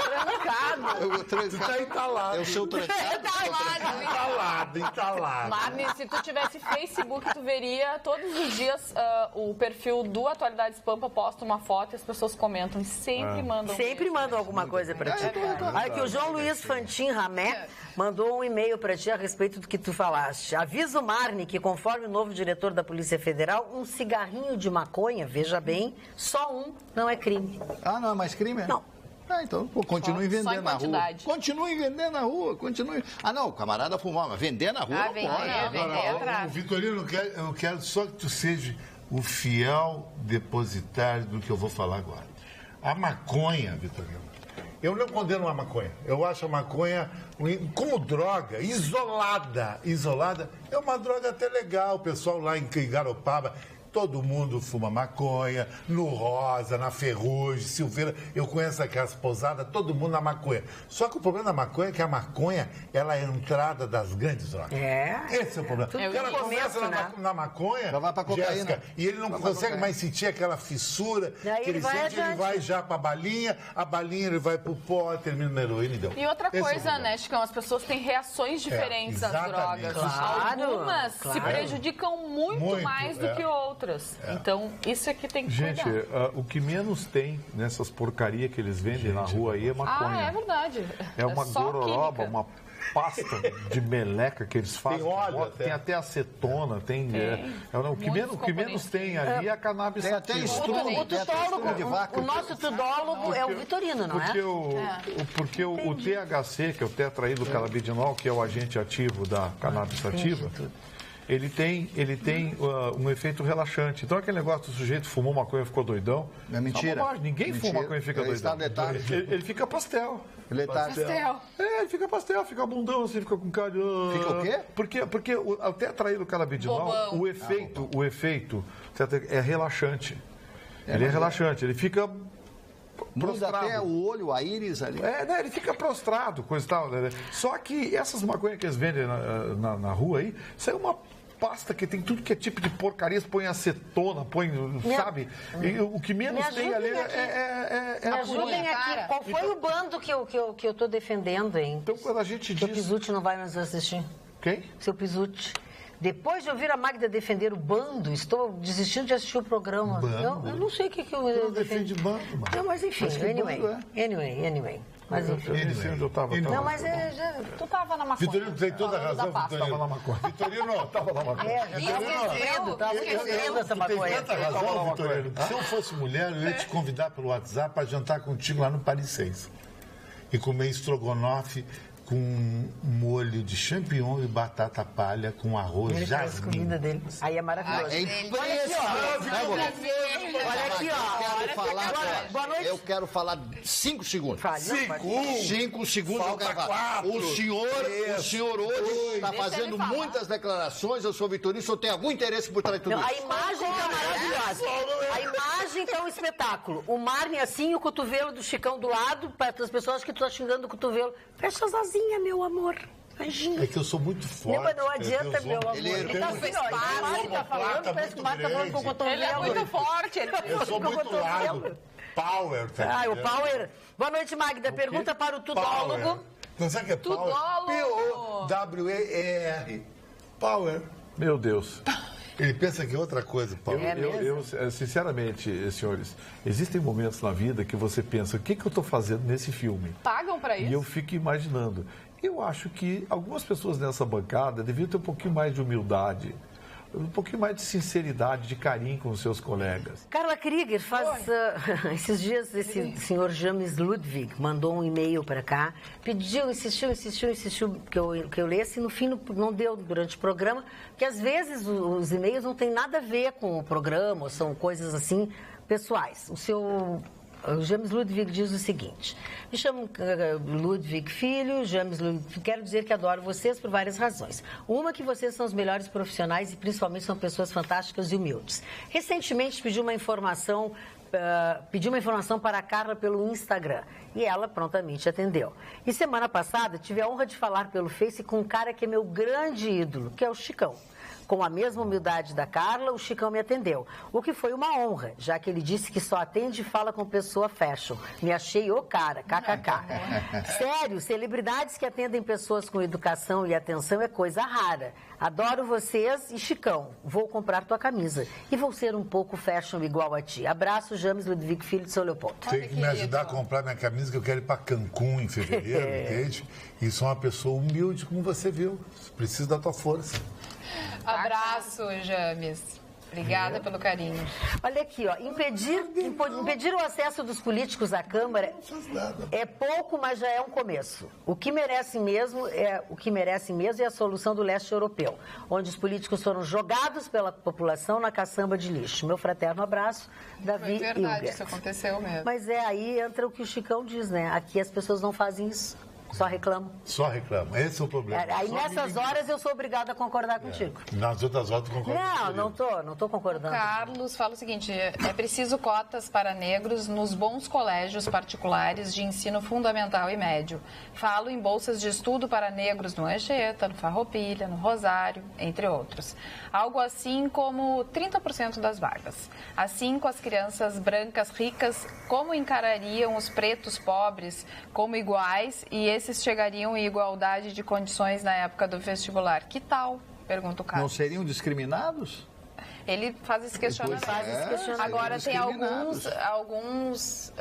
trancado. Tu tá entalado. É o seu trancado. Entalado. Marne, se tu tivesse Facebook, tu veria todos os dias o perfil do Atualidades Pampa posta uma foto e as pessoas comentam. Sempre mandam alguma coisa pra ti. Olha que o João Luiz Fantin Ramé mandou um e-mail pra ti a respeito do que tu falaste. Avisa o Marne que, conforme o novo diretor da Polícia Federal, um cigarrinho de maconha, veja bem, só um não é crime. Não é mais crime? Não. Então, continuem vendendo na rua. Continuem vendendo na rua, continuem. Não, o camarada fumava, mas vender na rua vender atrás. Vitorino, eu quero só que tu seja o fiel depositário do que eu vou falar agora. A maconha, Vitorino, eu não condeno a maconha. Eu acho a maconha, como droga, isolada, é uma droga até legal. O pessoal lá em Garopaba, todo mundo fuma maconha, no Rosa, na Ferrugem, Silveira. Eu conheço aquelas pousadas, todo mundo na maconha. Só que o problema da maconha é que a maconha, ela é a entrada das grandes drogas. Esse é o problema. O cara começa na maconha, já vai pra cocaína. Jéssica, e ele não consegue mais sentir aquela fissura que ele sente, ele vai já pra balinha, a balinha ele vai pro pó, termina na heroína e deu. E outra coisa, né, Chicão, as pessoas têm reações diferentes às drogas. Algumas se prejudicam muito mais do que outras. Então, isso é que tem que cuidar. Gente, o que menos tem nessas porcarias que eles vendem na rua aí é maconha. É verdade. É uma gororoba, uma pasta de meleca que eles fazem. Tem óleo, tem até acetona, tem. O que menos tem ali é a cannabis sativa. Tem até estrume de vaca. O nosso tudólogo é o Vitorino, não é? Porque o THC, que é o tetraidrocannabinol, que é o agente ativo da cannabis sativa, ele tem um efeito relaxante. Então, aquele negócio do sujeito fumou maconha e ficou doidão. É mentira. Ninguém fuma maconha e fica doidão. Ele fica pastel. Ele fica pastel, fica bundão, assim, fica com cara de... Fica o quê? Porque o tetraidrocannabinol, o efeito é relaxante. Ele é relaxante, ele fica... Muda até o olho, a íris ali. Ele fica prostrado, coisa e tal. Né? Só que essas maconhas que eles vendem na rua aí, isso é uma pasta que tem tudo que é tipo de porcaria, põe acetona, sabe? E o que menos tem ali é Me ajudem aqui. Qual foi o bando que eu tô defendendo, hein? Então, quando a gente diz... Seu Pizzuti não vai mais assistir. Quem? Seu Pizzuti. Depois de ouvir a Magda defender o bando, estou desistindo de assistir o programa. Eu não sei o que eu defendo. Bando, não, mas enfim, anyway. Mas enfim. Onde eu estava. Não, mas tu estava na maconha. Vitorino tem toda a razão, Vitorino. Estava na maconha. Vitorino, estava na maconha. Estava esquecendo essa maconha. Tem tanta razão, Vitorino. Se eu fosse mulher, eu ia te convidar pelo WhatsApp para jantar contigo lá no Paris 6. E comer estrogonofe com molho de champignon e batata palha com arroz jasmim. Comida dele. Aí é maravilhoso. Olha aqui, ó. Boa noite. Eu quero falar 5 segundos. 5 segundos. Falta 4. O senhor hoje está fazendo muitas declarações. Eu sou vitorista, eu tenho algum interesse por trás de tudo isso. A imagem está maravilhosa. A imagem está um espetáculo. O Marne assim, o cotovelo do Chicão do lado, para as pessoas que estão xingando o cotovelo. Fecha as asinhas, meu amor. Imagina. É que eu sou muito forte. Não adianta, meu amor. Ele tá assim, ó. O Marne tá falando, parece que o Marne tá falando com o cotovelo. Ele é muito forte. Eu sou muito largo. Power, tá? O Power. Boa noite, Magda. Pergunta para o tudólogo. Não sabe o que é Power? P-O-W-E-R. Power. Meu Deus. Ele pensa que é outra coisa, Paulo. Eu, sinceramente, senhores, existem momentos na vida que você pensa, o que eu estou fazendo nesse filme? Pagam para isso? E eu fico imaginando. Eu acho que algumas pessoas nessa bancada deviam ter um pouquinho mais de humildade, um pouquinho mais de sinceridade, de carinho com os seus colegas. Carla Krieger esses dias esse senhor James Ludwig mandou um e-mail para cá, insistiu que eu lesse, e no fim não deu durante o programa, porque às vezes os e-mails não têm nada a ver com o programa, ou são coisas assim pessoais. O James Ludwig diz o seguinte: me chamo Ludwig Filho, James Ludwig, quero dizer que adoro vocês por várias razões. Uma, que vocês são os melhores profissionais e principalmente são pessoas fantásticas e humildes. Recentemente pedi uma informação para a Carla pelo Instagram e ela prontamente atendeu. E semana passada tive a honra de falar pelo Face com um cara que é meu grande ídolo, que é o Chicão. Com a mesma humildade da Carla, o Chicão me atendeu, o que foi uma honra, já que ele disse que só atende e fala com pessoa fashion. Me achei o cara, kkk. Sério, celebridades que atendem pessoas com educação e atenção é coisa rara. Adoro vocês e Chicão, vou comprar tua camisa e vou ser um pouco fashion igual a ti. Abraço, James Ludwig Filho de São Leopoldo. Tem que me ajudar a comprar minha camisa, que eu quero ir para Cancún em fevereiro, entende? E sou uma pessoa humilde, como você viu. Preciso da tua força. Abraço, James. Obrigada pelo carinho. Olha aqui, ó, impedir o acesso dos políticos à Câmara é pouco, mas já é um começo. O que merecem mesmo é a solução do leste europeu, onde os políticos foram jogados pela população na caçamba de lixo. Meu fraterno abraço, Davi Hilbert. É verdade, isso aconteceu mesmo. Mas aí entra o que o Chicão diz, né? Aqui as pessoas não fazem isso. Só reclamam. Só reclamam. Esse é o problema. Aí nessas horas eu sou obrigada a concordar contigo. Nas outras horas tu concorda comigo. Não tô concordando. O Carlos fala o seguinte: é preciso cotas para negros nos bons colégios particulares de ensino fundamental e médio. Falo em bolsas de estudo para negros no Anchieta, no Farroupilha, no Rosário, entre outros. Algo assim como 30% das vagas. Assim, com as crianças brancas ricas, como encarariam os pretos pobres como iguais e esses chegariam em igualdade de condições na época do vestibular? Que tal? Pergunta o Carlos. Não seriam discriminados? Ele faz esse questionamento. Agora, tem alguns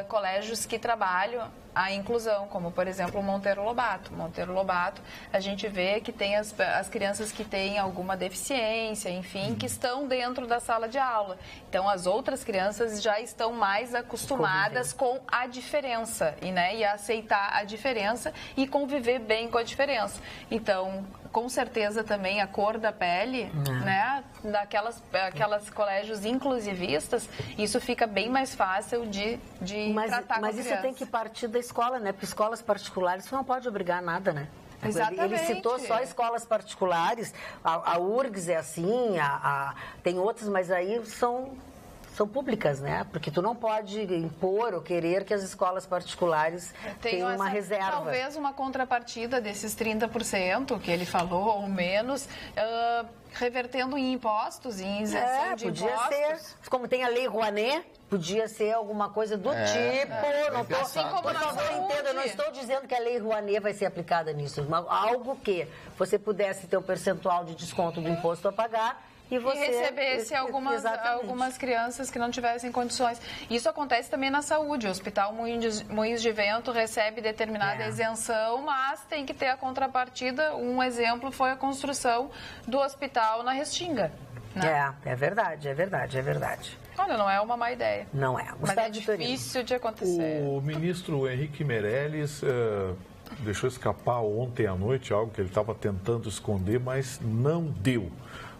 colégios que trabalham a inclusão, como, por exemplo, o Monteiro Lobato. Monteiro Lobato, a gente vê que tem as crianças que têm alguma deficiência, enfim, que estão dentro da sala de aula. Então, as outras crianças já estão mais acostumadas com a diferença, e a aceitar a diferença e conviver bem com a diferença. Então, com certeza também a cor da pele, daquelas colégios inclusivistas, isso fica bem mais fácil de tratar com Mas isso tem que partir da escola, né? Porque escolas particulares você não pode obrigar nada, né? Exatamente. Ele citou só escolas particulares, a URGS é assim, tem outras, mas aí são são públicas, né? Porque tu não pode impor ou querer que as escolas particulares tenham uma reserva. Talvez uma contrapartida desses 30% que ele falou, ou menos, revertendo em impostos, em isenção de impostos. Podia ser, como tem a Lei Rouanet, podia ser alguma coisa do tipo. Não tô, assim como por favor, entenda, eu não estou dizendo que a Lei Rouanet vai ser aplicada nisso, mas algo que você pudesse ter um percentual de desconto do imposto a pagar e recebesse algumas crianças que não tivessem condições. Isso acontece também na saúde. O Hospital Moinhos de Vento recebe determinada isenção, mas tem que ter a contrapartida. Um exemplo foi a construção do hospital na Restinga. Né? É verdade. Olha, não é uma má ideia. Não é. Mas é difícil de acontecer. O ministro Henrique Meirelles deixou escapar ontem à noite algo que ele estava tentando esconder, mas não deu.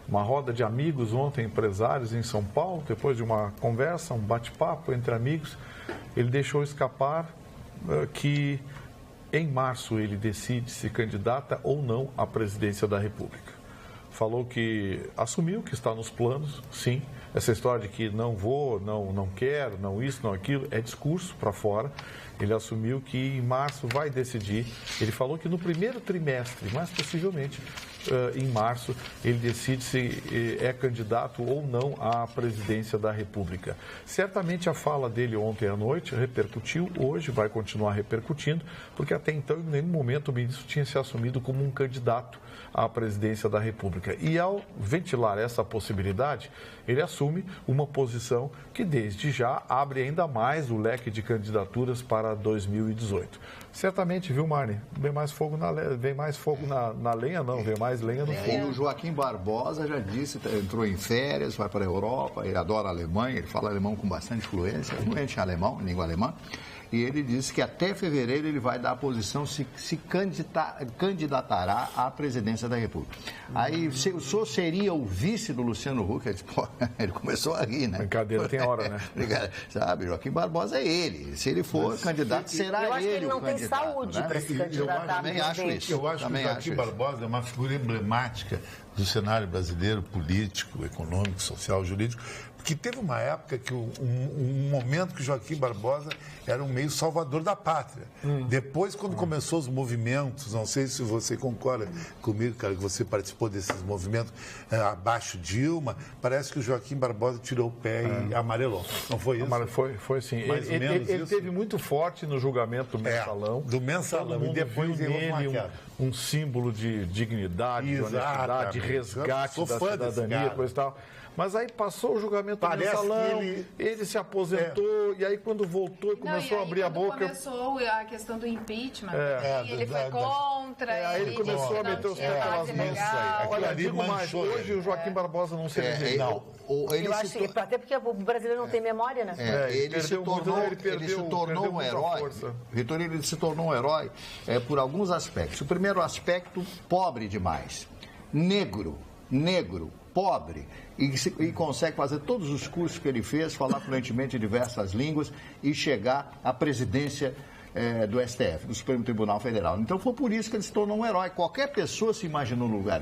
Uma roda de amigos ontem, empresários em São Paulo, depois de uma conversa, um bate-papo entre amigos, ele deixou escapar que em março ele decide se candidata ou não à presidência da República. Falou que assumiu que está nos planos, sim. Essa história de que não vou, não quero, não isso, não aquilo, é discurso para fora. Ele assumiu que em março vai decidir. Ele falou que no primeiro trimestre, mais possivelmente em março, ele decide se é candidato ou não à presidência da República. Certamente a fala dele ontem à noite repercutiu, hoje vai continuar repercutindo, porque até então, em nenhum momento, o ministro tinha se assumido como um candidato à presidência da República. E ao ventilar essa possibilidade, ele assume uma posição que desde já abre ainda mais o leque de candidaturas para 2018. Certamente, viu, Marne? Vem mais fogo na lenha, não, vem mais lenha no fogo. E o Joaquim Barbosa já disse, entrou em férias, vai para a Europa, ele adora a Alemanha, ele fala alemão com bastante fluência, fluente em alemão, língua alemã. E ele disse que até fevereiro ele vai dar a posição, se candidatará à presidência da República. Aí, o senhor seria o vice do Luciano Huck? Ele começou a rir, né? Brincadeira tem hora, né? Sabe, Joaquim Barbosa é ele. Se ele for candidato, será ele o candidato. Eu acho que ele não tem saúde para se candidatar. Eu também acho isso. Eu acho que o Joaquim Barbosa é uma figura emblemática do cenário brasileiro, político, econômico, social, jurídico, porque teve uma época que um momento que o Joaquim Barbosa era um meio salvador da pátria. Depois, quando começou os movimentos, não sei se você concorda comigo, cara, que você participou desses movimentos abaixo Dilma, parece que o Joaquim Barbosa tirou o pé e amarelou. Não foi isso? Foi sim. Ele teve muito forte no julgamento do mensalão. Do mensalão. E depois nele um símbolo de dignidade, de honestidade, de resgate da cidadania, coisa e tal. Mas aí passou o julgamento do mensalão, ele se aposentou, e aí quando voltou e começou a abrir a boca... começou a questão do impeachment, ele foi contra... Aí ele começou a meter os pés pelas mãos. Olha, digo mais, hoje o Joaquim Barbosa não se elegeu. Eu acho que até porque o brasileiro não tem memória, né? Ele se tornou um herói. Vitorino, ele se tornou um herói por alguns aspectos. O primeiro aspecto, pobre demais. Negro, pobre, e consegue fazer todos os cursos que ele fez, falar fluentemente diversas línguas e chegar à presidência do STF, do Supremo Tribunal Federal. Então foi por isso que ele se tornou um herói. Qualquer pessoa se imaginou no lugar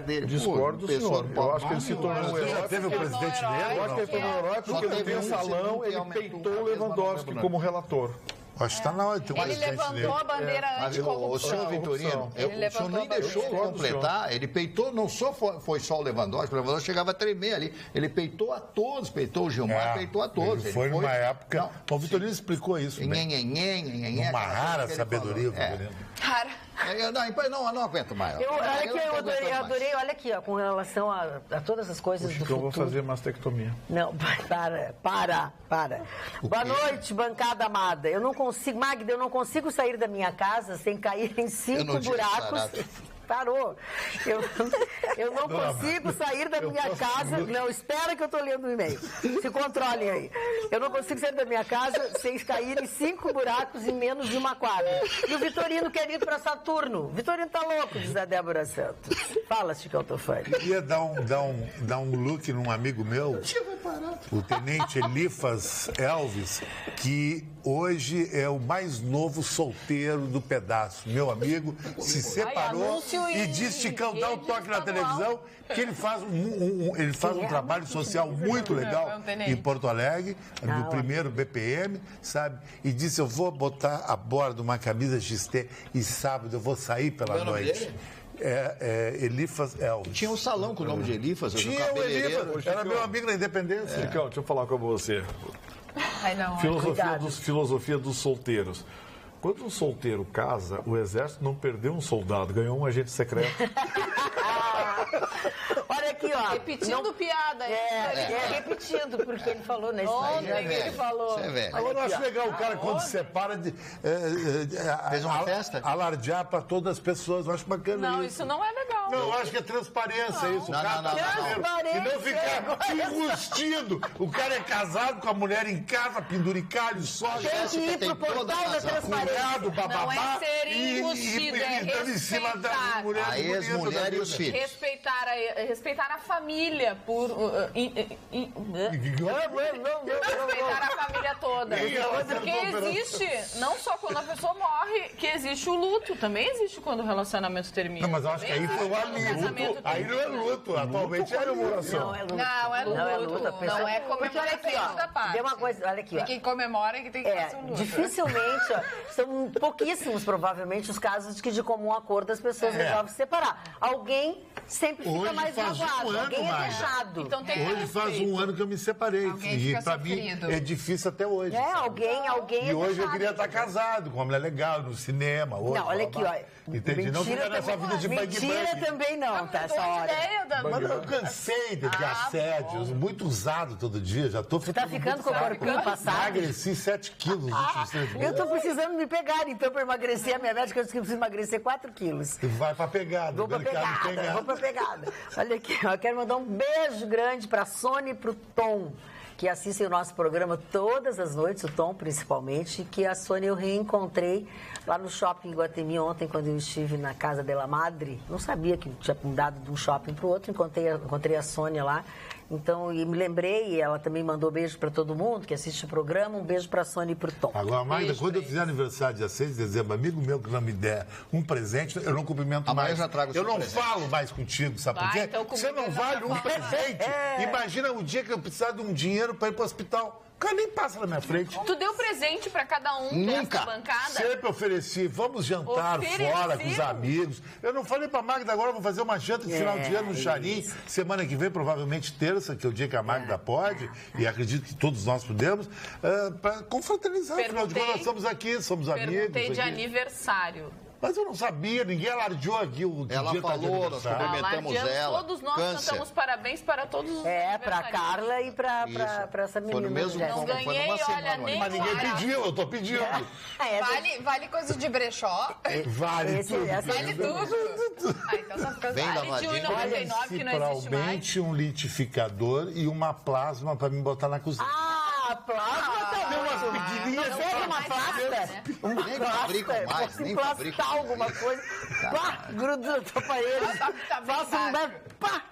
dele. Discordo, senhor. Eu acho que ele se tornou um herói. Já teve o presidente dele? Eu acho que ele se tornou um herói porque no mensalão ele peitou o Lewandowski como relator. Acho que está na hora de ter Ele levantou a bandeira anticorrupção. O senhor Vitorino, o senhor nem deixou completar, ele peitou, não só foi só o Lewandowski chegava a tremer ali. Ele peitou a todos, peitou o Gilmar, peitou a todos. Ele foi numa época... O Vitorino explicou isso bem. Uma rara sabedoria, Vitorino. Rara. Eu não aguento mais. Eu adorei, olha aqui, ó, com relação a todas as coisas do futuro. Eu vou fazer mastectomia. Não, para. Boa noite, bancada amada. Magda, eu não consigo sair da minha casa sem cair em 5 buracos. Parou. Eu não consigo sair da minha casa. Não, espera que eu estou lendo o e-mail. Se controlem aí. Eu não consigo sair da minha casa sem cair em 5 buracos em menos de uma quadra. E o Vitorino quer ir para Saturno. Vitorino tá louco, diz a Débora Santos. Fala, Chico Autofani. Eu ia dar um look num amigo meu, o tenente Elifas Elvis, que hoje é o mais novo solteiro do pedaço. Meu amigo se separou. e diz, Chicão, dá um toque na televisão, que ele faz um trabalho social muito legal em Porto Alegre, no primeiro BPM, sabe? E disse, eu vou botar a borda uma camisa XT e sábado eu vou sair pela noite. Elifas Elvis. Tinha um salão com o nome de Elifas. Tinha o Elifas, era meu amigo da Independência. Chicão, deixa eu falar com você. Ai, não, Filosofia dos solteiros. Quando um solteiro casa, o exército não perdeu um soldado, ganhou um agente secreto. Olha aqui, ó. Repetindo piada. Repetindo, porque ele falou nesse ele falou. Você é velho. Agora eu acho legal o cara, quando se separa, fez uma festa? Alardear para todas as pessoas. Eu acho bacana Não, isso não é legal. Não, eu acho que é transparência isso. Não, O cara não. e não ficar enrustido. O cara é casado com a mulher em casa, penduricalho, só. Tem que ir pro portal da transparência. Bababá, não é ser enrustido, é respeitar. A ex-mulher e os filhos. Respeitar a família respeitar a família toda. Porque existe, não só quando a pessoa morre, que existe o luto. Também existe quando o relacionamento termina. Não, mas eu acho que aí foi o alívio. Aí não é luto. Atualmente é comemoração. Não é luto. Não é comemoração da paz. Tem uma coisa, olha aqui, ó. E quem comemora é que tem que fazer um luto. Dificilmente, ó, são pouquíssimos, provavelmente, os casos de que de comum acordo as pessoas resolvem se separar. Alguém sempre fica mais magoado, alguém é deixado. Então tem hoje faz um ano que eu me separei. E pra mim é difícil até hoje. Alguém E hoje eu queria estar casado, com uma mulher legal, no cinema. Hoje, não, olha aqui, ó. Entendi. Não fica nessa vida de bang-bang. Mentira também não, tá? Essa hora. Mas eu cansei de assédios, muito usado todo dia. Já tô ficando. Você tá ficando com o corpinho passado? Emagreci 7 quilos nos últimos 3 meses. Eu tô precisando me pegar, então, pra emagrecer. A minha médica disse que eu preciso emagrecer 4 quilos. Vai pra pegada. Vou pra pegada. Olha aqui, eu quero mandar um beijo grande pra Sônia e pro Tom, que assistem o nosso programa todas as noites, o Tom principalmente, que a Sônia eu reencontrei lá no shopping Iguatemi ontem, quando eu estive na Casa de la Madre. Não sabia que tinha mudado de um shopping para o outro, encontrei a Sônia lá. Então, e me lembrei, e ela também mandou beijo para todo mundo que assiste o programa, um beijo para a Sônia e para o Tom. Agora, Magda, quando eu fizer aniversário dia 6 de dezembro, amigo meu que não me der um presente, eu não cumprimento mais. Eu já trago eu não falo mais contigo, sabe por quê? Então, você não vale um presente. Imagina o dia que eu precisar de um dinheiro para ir para o hospital. O cara nem passa na minha frente. Tu deu presente pra cada um dessa bancada? Sempre ofereci. Vamos jantar fora com os amigos. Eu não falei pra Magda agora, vou fazer uma janta de final de ano no Charim. Semana que vem, provavelmente terça, que é o dia que a Magda pode, e acredito que todos nós podemos, pra confraternizar. Afinal de contas, nós estamos aqui, somos amigos. Perguntei de aniversário. Mas eu não sabia, ninguém alardeou aqui o ela dia falou, nós cumprimentamos ela. Todos nós cantamos parabéns para todos os pra Carla e pra essa menina. Foi no mesmo não ganhei, olha, nem mas ninguém pediu, eu tô pedindo. Vale coisa de brechó? Vale tudo. Vale tudo. Então tá ficando vale de 1,99 que não existe mais. Principalmente um litificador e uma plasma pra me botar na cozinha. A plasma também, umas pedidinhas. Não seja uma plasta? Nem fabricam mais, nem fabricam. Alguma coisa, pá, gruda na tua parede, faça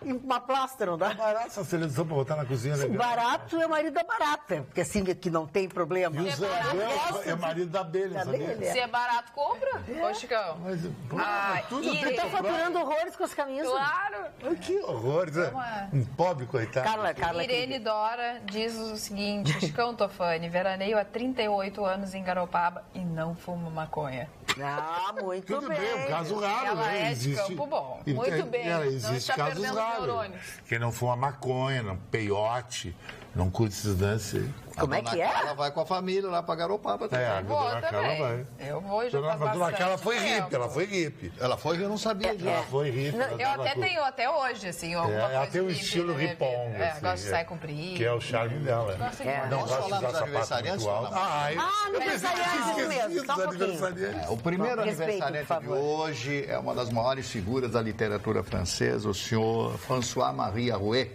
uma plasta, não dá? Barato essa seleção pra botar na cozinha, legal. Barato é o marido da barata, porque assim que não tem problema. E o Zé é marido da abelha, sabia? Se é barato, compra. Ô, Chicão. Você tá faturando horrores com as camisas. Claro. Que horrores, um pobre coitado. Carla, Irene Dora diz o seguinte, Chicão Tofani, veraneio há 38 anos em Garopaba e não fumo maconha. Muito Tudo bem, um caso raro, ela né? é de Campo Bom. Muito bem. Existe casos raros. Quem não fuma maconha, não peiote, não curte esses danças aí. Como é que é? Ela vai com a família lá pra Garopaba também. A dona Carla vai. Eu vou e já faz A dona Carla foi tempo. hippie. Ela foi, eu não sabia disso. Ela foi hippie. Eu até tenho, até hoje, assim, alguma coisa. Ela tem um estilo riponga. Gosta de sair comprido. Que é o charme dela. Não gosta de usar sapato muito alto. Aniversariante mesmo, só um pouquinho. O primeiro aniversariante de hoje é uma das maiores figuras da literatura francesa, o senhor François-Marie Arouet,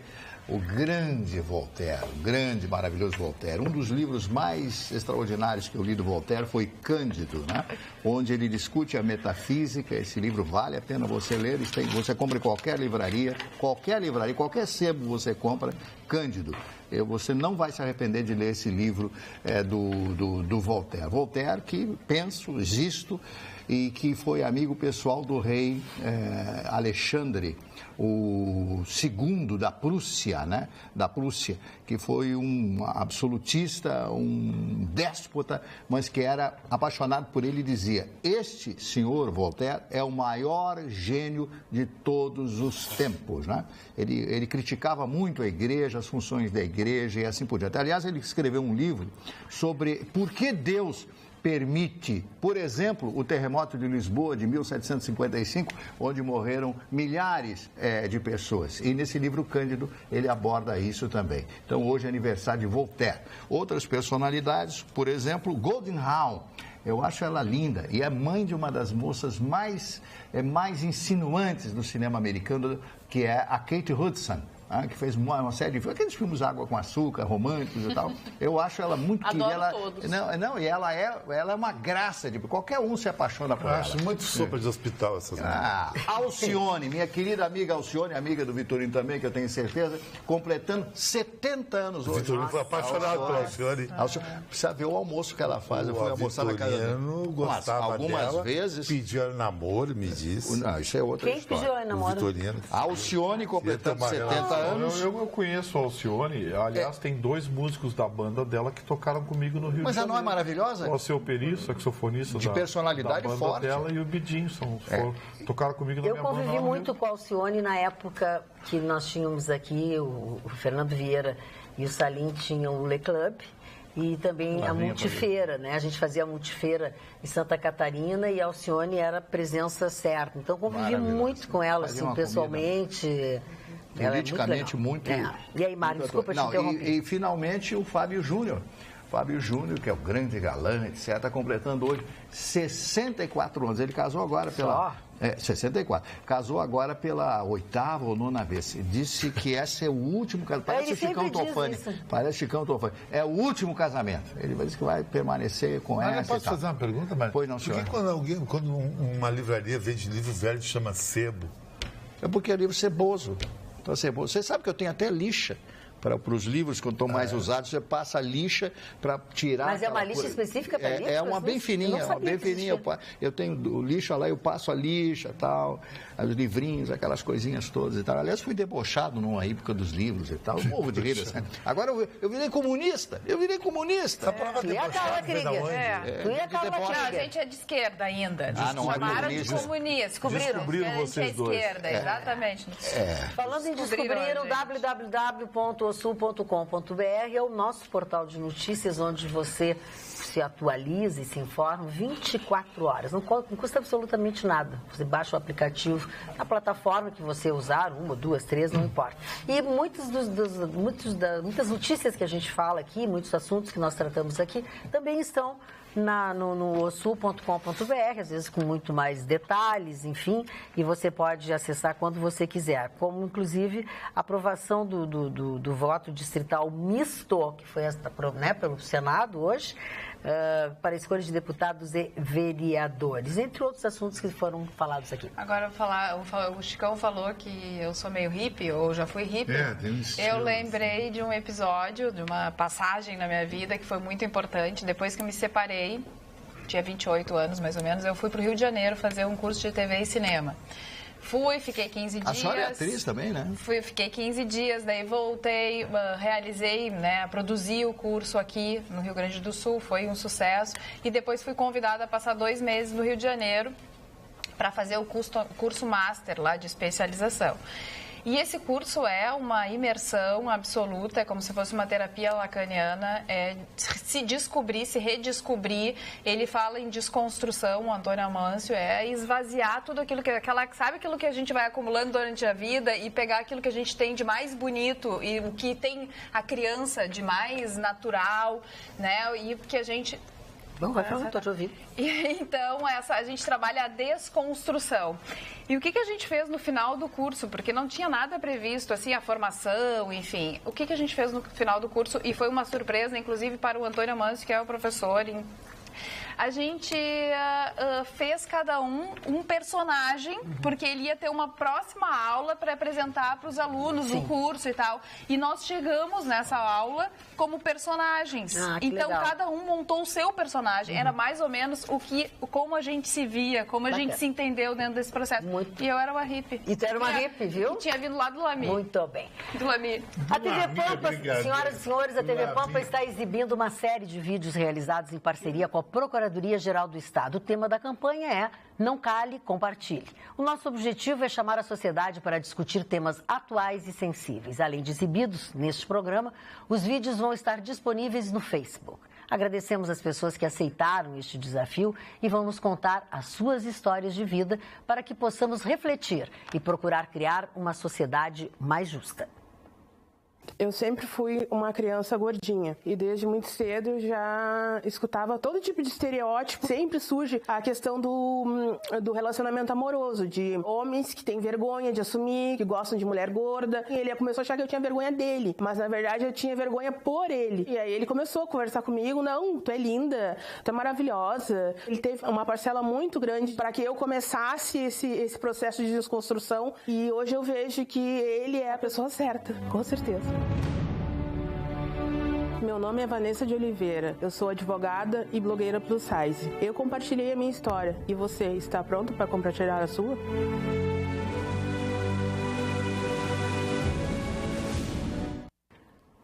o grande Voltaire, o grande, maravilhoso Voltaire. Um dos livros mais extraordinários que eu li do Voltaire foi Cândido, né? Onde ele discute a metafísica. Esse livro vale a pena você ler. Você compra em qualquer livraria, qualquer sebo você compra, Cândido. Você não vai se arrepender de ler esse livro do Voltaire. Voltaire, que penso, existo, e que foi amigo pessoal do rei Alexandre, o segundo da Prússia, né? Da Prússia, que foi um absolutista, um déspota, mas que era apaixonado por ele e dizia: este senhor Voltaire é o maior gênio de todos os tempos, né? Ele criticava muito a igreja, as funções da igreja e assim por diante. Aliás, ele escreveu um livro sobre por que Deus permite, por exemplo, o terremoto de Lisboa de 1755, onde morreram milhares de pessoas. E nesse livro Cândido ele aborda isso também. Então hoje é aniversário de Voltaire. Outras personalidades, por exemplo, Golden Hawn. Eu acho ela linda e é mãe de uma das moças mais insinuantes do cinema americano, que é a Kate Hudson. Que fez uma série de filmes, aqueles filmes Água com Açúcar, românticos e tal. Eu acho ela muito querida. Adoro todos. Não, e ela é uma graça, qualquer um se apaixona por ela. Eu acho muito sopa de hospital essas mulheres. Alcione, minha querida amiga Alcione, amiga do Vitorino também, que eu tenho certeza, completando 70 anos hoje. O Vitorino foi apaixonado por Alcione. Precisa ver o almoço que ela faz. Eu fui almoçar na casa dela. Gostava algumas dela, vezes. Pediu ela namoro, me disse. Não, isso é outra Quem história. pediu ela namoro? Vitorino. Alcione completando 70 anos. Eu conheço a Alcione, aliás, tem 2 músicos da banda dela que tocaram comigo no Rio de Janeiro. Mas ela não é maravilhosa? O Alceu Peri, saxofonista de personalidade da banda forte. dela, e o Bidinson, tocaram comigo na Eu minha banda. convivi muito com a Alcione na época que nós tínhamos aqui, o Fernando Vieira e o Salim tinham o Le Club. E também a multifeira, né? A gente fazia a multifeira em Santa Catarina e a Alcione era a presença certa. Então, convivi muito com ela, assim, pessoalmente. Politicamente muito. E aí, Mário, desculpa te interromper. E finalmente o Fábio Júnior. Fábio Júnior, que é o grande galã, etc., está completando hoje 64 anos. Ele casou agora pela... 64. Casou agora pela 8ª ou 9ª vez. Disse que esse é o último casamento. Parece Chicão Tofani. Parece Chicão Tofani. É o último casamento. Ele disse que vai permanecer com ela. Mas eu posso fazer uma pergunta, mas pois não, senhor. Por que quando uma livraria vende livro velho, chama sebo? É porque é livro ceboso. Então, ceboso. Você sabe que eu tenho até lixa. Para os livros, quando estão mais usados, você passa a lixa para tirar... Mas é uma lixa específica para livros? É uma bem fininha, Eu tenho o lixo lá, eu passo a lixa, tal, os livrinhos, aquelas coisinhas todas e tal. Aliás, fui debochado numa época dos livros e tal, eu morro de rir. Agora eu virei comunista, Tu ia aquela, a gente é de esquerda ainda. Chamaram de comunista, descobriram que a gente é esquerda, exatamente. Falando em descobrir, o www.osul.com.br é o nosso portal de notícias, onde você se atualiza e se informa 24 horas. Não custa absolutamente nada. Você baixa o aplicativo na plataforma que você usar, 1, 2, 3, não importa. E muitas notícias que a gente fala aqui, muitos assuntos que nós tratamos aqui, também estão no osul.com.br, às vezes com muito mais detalhes, enfim, e você pode acessar quando você quiser, como inclusive a aprovação do voto distrital misto, que foi pelo Senado hoje, para a escolha de deputados e vereadores, entre outros assuntos que foram falados aqui. Agora, o Chicão falou que eu sou meio hippie, ou já fui hippie. Eu lembrei de um episódio, de uma passagem na minha vida que foi muito importante. Depois que eu me separei, tinha 28 anos mais ou menos, eu fui para o Rio de Janeiro fazer um curso de TV e cinema. Fiquei 15 dias. A senhora é atriz também, né? Fiquei 15 dias, daí voltei, realizei, produzi o curso aqui no Rio Grande do Sul, foi um sucesso. E depois fui convidada a passar 2 meses no Rio de Janeiro para fazer o curso master lá de especialização. E esse curso é uma imersão absoluta, é como se fosse uma terapia lacaniana, se descobrir, se redescobrir. Ele fala em desconstrução, o Antônio Amâncio, esvaziar tudo aquilo sabe aquilo que a gente vai acumulando durante a vida e pegar aquilo que a gente tem de mais bonito e o que tem a criança de mais natural, né? E que a gente... Bom, vai falar, estou te ouvindo. Então, a gente trabalha a desconstrução. E o que a gente fez no final do curso? Porque não tinha nada previsto, assim, a formação, enfim. O que a gente fez no final do curso? E foi uma surpresa, inclusive, para o Antônio Amâncio, que é o professor A gente fez cada um personagem, porque ele ia ter uma próxima aula para apresentar para os alunos do curso e tal. E nós chegamos nessa aula como personagens. Então, legal. Cada um montou o seu personagem. Era mais ou menos como a gente se via, como a gente se entendeu dentro desse processo. E eu era uma hippie. E tu era uma hippie, viu? Que tinha vindo lá do Lami. Muito bem. Do Lami. A TV Pampa, senhoras e senhores, a TV Pampa está exibindo uma série de vídeos realizados em parceria com a Procuradoria-Geral do Estado. O tema da campanha é Não Cale, Compartilhe. O nosso objetivo é chamar a sociedade para discutir temas atuais e sensíveis. Além de exibidos neste programa, os vídeos vão estar disponíveis no Facebook. Agradecemos as pessoas que aceitaram este desafio e vão nos contar as suas histórias de vida para que possamos refletir e procurar criar uma sociedade mais justa. Eu sempre fui uma criança gordinha e desde muito cedo eu já escutava todo tipo de estereótipo. Sempre surge a questão do relacionamento amoroso, de homens que têm vergonha de assumir, que gostam de mulher gorda. E ele começou a achar que eu tinha vergonha dele, mas na verdade eu tinha vergonha por ele. E aí ele começou a conversar comigo, não, tu é linda, tu é maravilhosa. Ele teve uma parcela muito grande para que eu começasse esse processo de desconstrução e hoje eu vejo que ele é a pessoa certa, com certeza. Meu nome é Vanessa de Oliveira, eu sou advogada e blogueira plus size. Eu compartilhei a minha história e você está pronto para compartilhar a sua?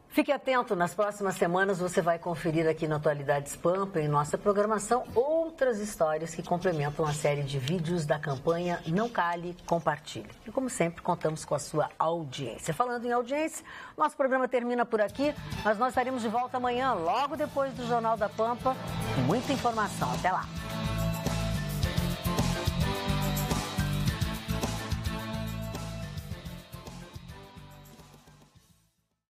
Fique atento, nas próximas semanas você vai conferir aqui na Atualidades Pampa, em nossa programação, outras histórias que complementam a série de vídeos da campanha Não Cale, Compartilhe. E como sempre, contamos com a sua audiência. Falando em audiência, nosso programa termina por aqui, mas nós estaremos de volta amanhã, logo depois do Jornal da Pampa, com muita informação. Até lá!